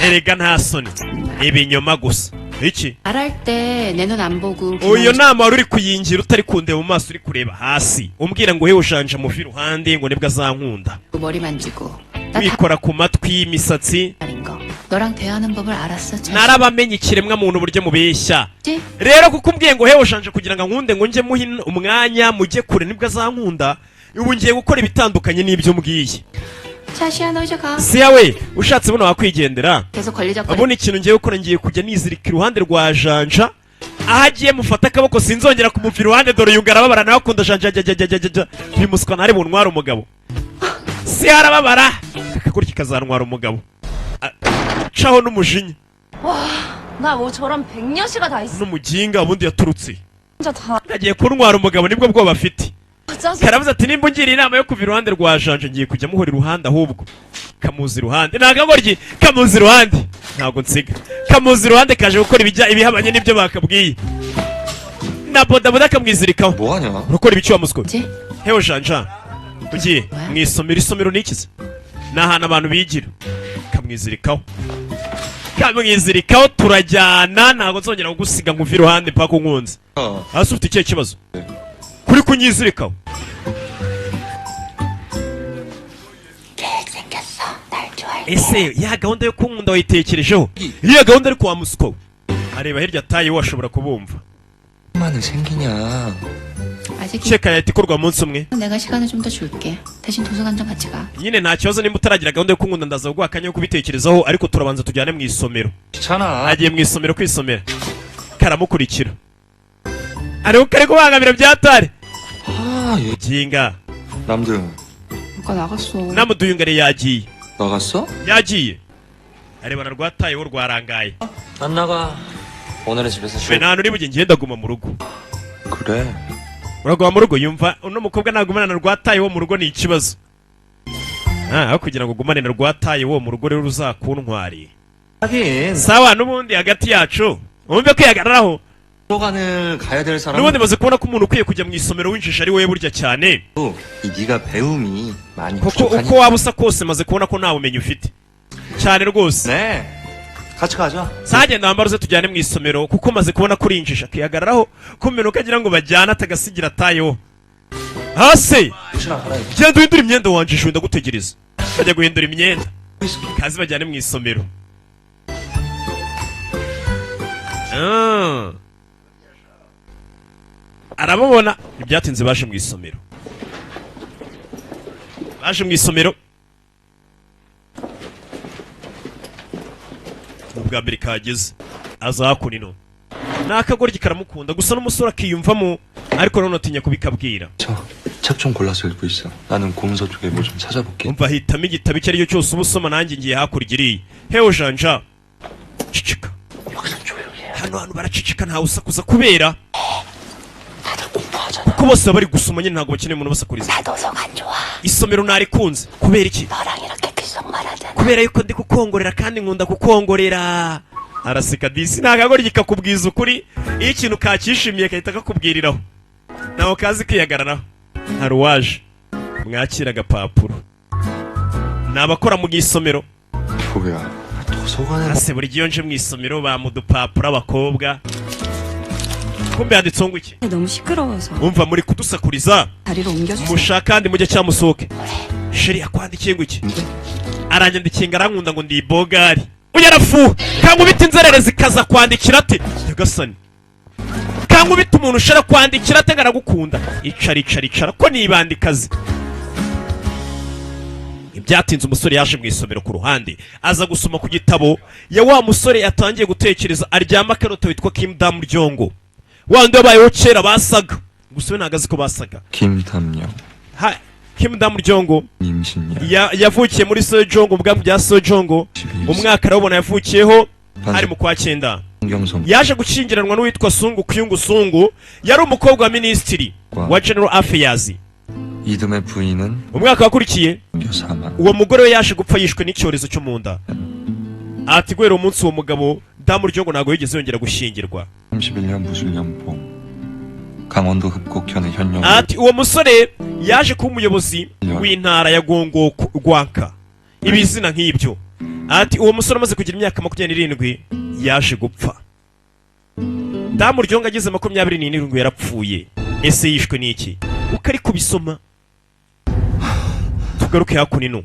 Speaker 1: erega nta soni ibinyoma gusa iki
Speaker 11: 말할 때 내 눈 안 보고.
Speaker 1: uyu nama wari uri kuyingira utari kundeba mu maso uri kureba hasi umbwira ngo hewe Janja muvi iruhande ngo nibwo azankunda
Speaker 11: 머리 만지고. 나
Speaker 1: wikora ku matwi imisatsi
Speaker 11: 다른 거. 너랑 대하는 법을 알았어. 자식.
Speaker 1: narabamenye ikiremwa muntu uburyo mubeshya
Speaker 11: 지?
Speaker 1: rero kuko umbwiye ngo hewe Janja kugira ngo ankunde ngo njye muhe umwanya mujye kure nibwo azankunda ubu ngiye gukora ibitandukanye n'ibyo mbwiye
Speaker 11: 자시야, 너 이제 가.
Speaker 1: siya we ushatse buno wakwigendera
Speaker 11: 계속 걸리적거리.
Speaker 1: abona ikintu ngiye gukora ngiye kujya nizirika iruhande rwa Janja aho agiye mufata akaboko sinzongera kumuva iruhande dore uyu arababara nawe akunda Janja uyu muswa ntari buntwara umugabo siya arababara kakagurya kazantwara umugabo caho n'umujinya
Speaker 6: 나 뭐 저런 백녀시가 다 있어.
Speaker 1: n'umuginga ubundi yaturutse
Speaker 6: 진짜 다.
Speaker 1: agiye kuntwara umugabo nibwo bwoba afite
Speaker 6: 짜증.
Speaker 1: karavuze ati nimba ungiriye inama yo kuva iruhande rwa Janja ngiye kujya muhora iruhande ahubwo kamuzi iruhande ntabwo agoryi kamuzi iruhande ntabwo nsiga kamuzi iruhande kaje gukora ibihabanye n'ibyo bakabwiye na bodaboda akamwizirikaho
Speaker 3: 뭐하냐?
Speaker 1: urakora ibiki wa muswa
Speaker 11: 지?
Speaker 1: hewe Janja ugiye mw'isomero isomero ni ikizi ni ahantu abantu bigira kamwizirikaho kamwizirikaho turajyana ntabwo nzongera kugusiga ngo uve iruhande mpaka unkunze hasi ufite ikihe kibazo kuri kunyizirikaho ese ya gahunda yo kunkunda wayitekerejeho iriya gahunda ariko wa musiko areba hirya tayi washobora kubumva
Speaker 3: 만을 생기냐.
Speaker 11: 아직
Speaker 1: cheka leta ikorwa munsi umwe
Speaker 11: 내가 시간을 좀 더 줄게. 대신 도서관 좀 같이 가.
Speaker 1: nyine nta kibazo nimba utaragira gahunda yo kunkunda ndaza kuguha akanya ko kubitekerezaho ariko turabanza tujyane mu isomero
Speaker 3: 귀찮아.
Speaker 1: agiye mu isomero kwisomera karamukurikira ariko kari kubangamira byatare
Speaker 3: 아, 얘.
Speaker 1: jinga
Speaker 3: 남들
Speaker 11: 아까 나갔어.
Speaker 1: namuduyungare yagiye
Speaker 3: 나갔어?
Speaker 1: yagiye arebana rwatayeho rwarangaye
Speaker 3: 안 나가. 오늘은 집에서
Speaker 1: we nta hantu uri bujye ngenda guma mu rugo
Speaker 3: 그래.
Speaker 1: uraguma mu rugo yumva uno mukobwa nagumana na rwatayeho mu rugo ni ikibazo aho kugira ngo ugumane na rwatayeho mu rugo rero uzakuntwari
Speaker 3: 하긴.
Speaker 1: sawa n'ubundi hagati yacu wumve kwihagararaho
Speaker 3: 도서관을 가야 될 사람.
Speaker 1: n'ubundi maze kubona ko umuntu ukwiye kujya mu isomero winjisha ari wowe burya cyane
Speaker 3: 이 네가 배움이 많이
Speaker 1: kuko
Speaker 3: 부족하니까.
Speaker 1: uko waba usa kose maze kubona ko nta bumenyi ufite cyane rwose
Speaker 3: 네. 같이 가자.
Speaker 1: sagenda wambara uze tujyane mu isomero kuko maze kubona ko urinjisha akihagararaho kumena ukagira ngo bajyane atagasigira atayeho hasi
Speaker 3: 혹시나 가라.
Speaker 1: genda uhindura imyenda wanjisha wenda gutegereza bajya guhindura imyenda kazi bajyane mu isomero arababona ntibyatinze baje mu isomero ubwa mbere kageze aza hakuno ni akagoryi karamukunda gusa n'umusore akiyumvamo ariko none atinya kubikabwira
Speaker 3: 책 좀 골라서 읽고 있어. 나는 공서 쪽에 뭐 좀 찾아볼게.
Speaker 1: umva hitamo igitabo icyo ari cyo cyose uba usoma nanjye ngiye hakurya iriya hewe janja cicika hano hantu baracicika ntawe usakuza kubera kuko bose baba bari gusoma nyine ntabwo bakeneye umuntu basakuriza isomero narikunze kubera iki kubera yuko ndi kukongorera kandi nkunda kukongorera araseka disi nta kagoryi kakubwiza ukuri iyo ikintu kakishimiye kahita kakubwiriraho nawe kazi kiyagaranaho hari uwaje mwakira agapapuro ni abakora mu isomero
Speaker 3: 뭐야? 도서관에
Speaker 1: ase buri gihe nje mu isomero bamudupapuro abakobwa kumbe yanditseho ngo iki
Speaker 6: 너무 시끄러워서
Speaker 1: umva muri kudusakuriza
Speaker 6: 자리를 옮겨주세요.
Speaker 1: mushaka kandi mujye cyamusohoke sheri yakwandikiye ngo iki aranyandikiye ngo arankunda ngo ndi ibogari uyarafu kankubita inzerere zikaza kwandikira ati nyagasani kankubita umuntu ushaka kwandikira ate ngo aragukunda icara ko nibandikazi ibyatinze umusore yaje mu isomero ku ruhande aza gusoma ku gitabo ya wa musore yatangiye gutekereza aryama akarota witwa Kim Damryongo wandi wabayeho kera basaga gusa we ntago azi ko basaga
Speaker 3: 김담영,
Speaker 1: Kim Damryongo
Speaker 3: 임신년,
Speaker 1: yavukiye muri Sojongo mu bwami bya Sojongo umwaka arabona yavukiyeho ari mu kwa cyenda
Speaker 3: 성경성,
Speaker 1: yaje gushyingiranwa n'uwitwa Sungu Kyungu Sungu yari umukobwa wa minisitiri wa General Affairs
Speaker 3: 이듬해 부인은
Speaker 1: umwaka wakurikiye
Speaker 3: 사망.
Speaker 1: uwo mugore we yaje gupfa yishwe n'icyorezo cyo mu nda ati guhera umunsi uwo mugabo Damryongo ntabwo yigeze yongera gushyingirwa
Speaker 3: 31년 무술연봉 강원도 흡곡현의 현영
Speaker 1: ati uwo musore yaje kuba umuyobozi w'intara ya Gongo Gwanka ibizina nk'ibyo ati uwo musore amaze kugira imyaka 27 yaje gupfa Damryongo ageze 27 yarapfuye ese yishwe n'iki uko ari kubisoma tugaruke hakuno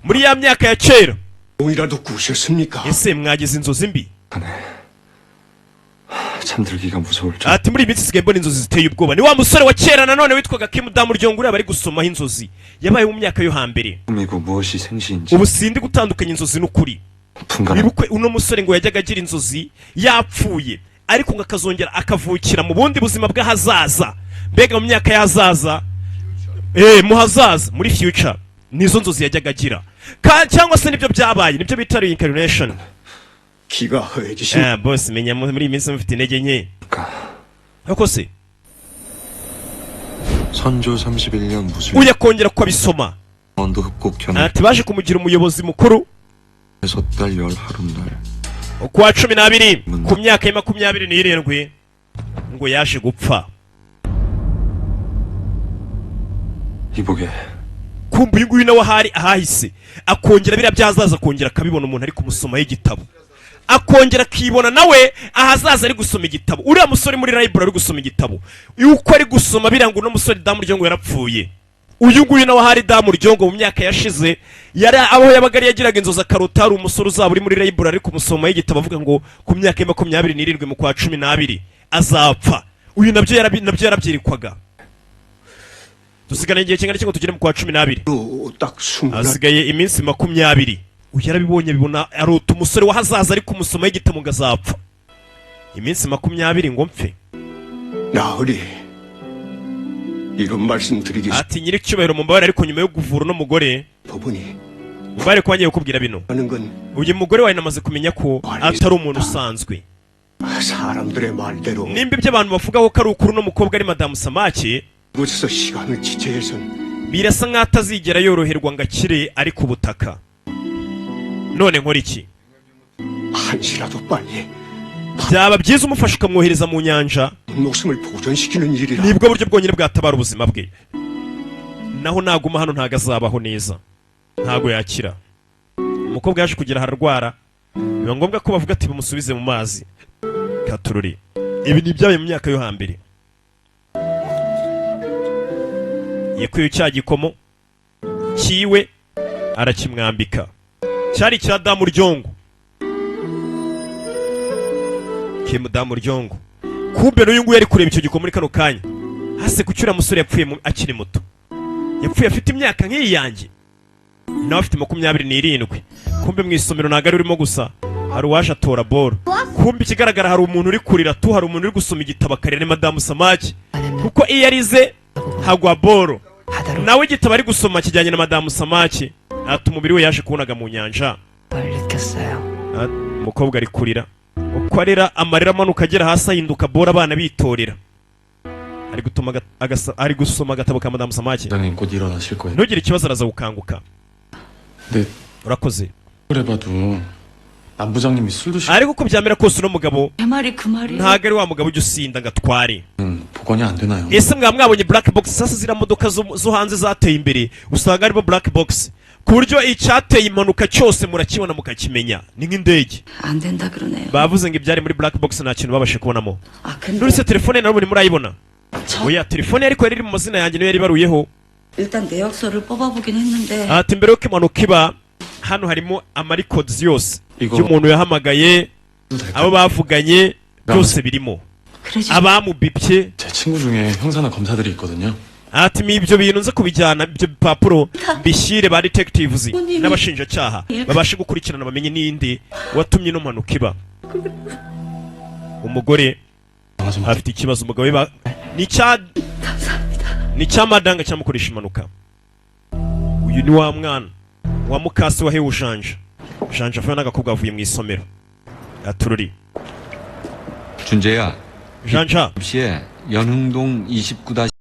Speaker 1: muri ya myaka ya kera
Speaker 8: 이라도 꾸셨습니까?
Speaker 1: ese mwagize inzozi mbi
Speaker 3: 잠들기가 무서울 줄.
Speaker 1: ati muri iyi minsi sigaye mbona inzozi ziteye ubwoba ni wa musore wa kera nanone witwaga Kim Damryongo uriya bari gusomaho inzozi yabaye mu myaka yo hambere
Speaker 3: 꿈이고 무엇이 생시인지
Speaker 1: ubu sindi gutandukanya inzozi n'ukuri
Speaker 3: 분간한
Speaker 1: wibukwe uno musore ngo yajyaga agira inzozi yapfuye ariko ngo akazongera akavukira mu bundi buzima bw'ahazaza mbega mu myaka y'ahazaza mu hazaza muri future nizo nzozi yajyaga agira cyangwa se nibyo byabaye nibyo bita reincarnation
Speaker 8: 기가 허해지신
Speaker 1: boss menya muri iyi minsi mufite intege nke ariko se
Speaker 3: 선조 31년 무술
Speaker 1: uya kongera kwabisoma
Speaker 3: 강원도 흡곡현의
Speaker 1: ati baje kumugira umuyobozi mukuru
Speaker 3: 달 열 하룻날
Speaker 1: kwa 12 ku myaka ya 27 ngo yaje gupfa
Speaker 3: 이보게
Speaker 1: kumva uyu nguyu nawe ahari ahahise akongera biriya byazaza akongera akabibona umuntu ari kumusomaho igitabo akongera akibona nawe ahazaza ari gusoma igitabo uriya musore muri library ari gusoma igitabo yuko ari gusoma biranga uno musore damu ryongo yarapfuye uyu nguyu nawe ahari damu ryongo mu myaka yashize yari aho yabaga yagiraga inzozi akarota hari umusore uzaba uri muri library ari kumusomaho igitabo avuga ngo ku myaka ya 27 mu kwa 12 azapfa uyu nabyo yarabyirikwaga dusigana igihe kingana cy'ingo tugere mu kwa 12 asigaye iminsi 20 yarabibonye bibona arota umusore wahazaza ari kumusoma igitabo ngo azapfa iminsi 20 ngo mpfe
Speaker 8: 나으리 이런 말씀드리기
Speaker 1: ati nyiri cyubahiro mu mbabare ariko nyuma yo kuvura no mugore
Speaker 8: 부분이
Speaker 1: mbare ko bagiye kukubwira bino
Speaker 8: 하는 건
Speaker 1: uyu mugore wawe namaze kumenya ko atari umuntu usanzwe
Speaker 8: 사람들의 말대로
Speaker 1: nimba ibyo abantu bavugaho ko ari ukuri no mukobwa ari madamu Samaki
Speaker 8: 이곳에서 시간을 지체해선
Speaker 1: birasa nkaho atazigera yoroherwa ngo akire ari ku butaka none nkora iki
Speaker 8: 한시라도 빨리
Speaker 1: byaba byiza umufasha ukamwohereza mu nyanja
Speaker 8: 목숨을 보존시키는 일이라
Speaker 1: nibwo buryo bwonyine bwatabara ubuzima bwe naho naguma hano ntago azabaho neza ntago yakira umukobwa yaje kugira hararwara biba ngombwa ko bavuga ati bamusubize mu mazi katururi ibi ni ibyabaye mu myaka yo hambere yakuye cya gikomo kiwe arakimwambika cyari cya damu ryongo damu ryongo kumbe n'uyu nguyu yari kureba icyo gikomo muri kano kanya hase kucyura musore yapfuye akiri muto yapfuye afite imyaka nk'iyi yanjye nawe afite 27 kumbe mu isomero ntago ari urimo gusa hari uwaje atora boro kumbe ikigaragara hari umuntu uri kurira tu hari umuntu uri gusoma igitabo akarira ni madamu Samaki kuko iyo arize hagwa boro nawe igitabo ari gusoma kijyanye na madamu Samaki ati umubiri we yaje kubonaga mu nyanja umukobwa ari kurira uko arira amarira amanuka agera hasi ahinduka bora abana bitorera ari gusoma agatabo ka madamu Samaki
Speaker 3: 곧 일어나실 거예요.
Speaker 1: ntugire ikibazo araza gukanguka
Speaker 3: 네,
Speaker 1: urakoze
Speaker 3: 그래봐도 남부장님이 술 드시는
Speaker 1: ariko uko byamera kose uno mugabo
Speaker 6: 내 말이 그 말이야.
Speaker 1: ntago ari wa mugabo ujya usinda ngo atware
Speaker 3: 복원이 안 되나요?
Speaker 1: ese mwabonye black box sasa zira modoka zo hanze zateye imbere usanga aribo black box ku buryo icyateye impanuka cyose murakibona mukakimenya ni nk'indege
Speaker 6: 안 된다 그러네요.
Speaker 1: bavuze ngo ibyari muri black box nta kintu babashe kubonamo
Speaker 6: 아 근데
Speaker 1: nurse telefone nawe murayibona oya telefone ariko yari iri mu mazina yanjye niyo yari baruyeho
Speaker 6: 일단 내역서를 뽑아보긴 했는데
Speaker 1: ati mbere yuko impanuka iba hano harimo amarikods yose
Speaker 3: 이거
Speaker 1: y'umuntu yahamagaye abo bavuganye byose birimo
Speaker 6: 그래 좀
Speaker 1: abamubibye
Speaker 3: 제 친구 중에 형사나 검사들이 있거든요.
Speaker 1: ati ibyo bintu nze kubijyana ibyo bipapuro bishyire ba detectives n'abashinjacyaha babashe gukurikirana bamenye n'indi watumye ino mpanuka iba umugore afite ikibazo umugabo we ni cya madanga cyamukoresha impanuka uyu ni wa mwana wa mukasi wa hewe ujanja avuye n'agakobwa avuye mu isomero atururi
Speaker 5: 준재야
Speaker 1: janja
Speaker 5: 시에 연흥동 29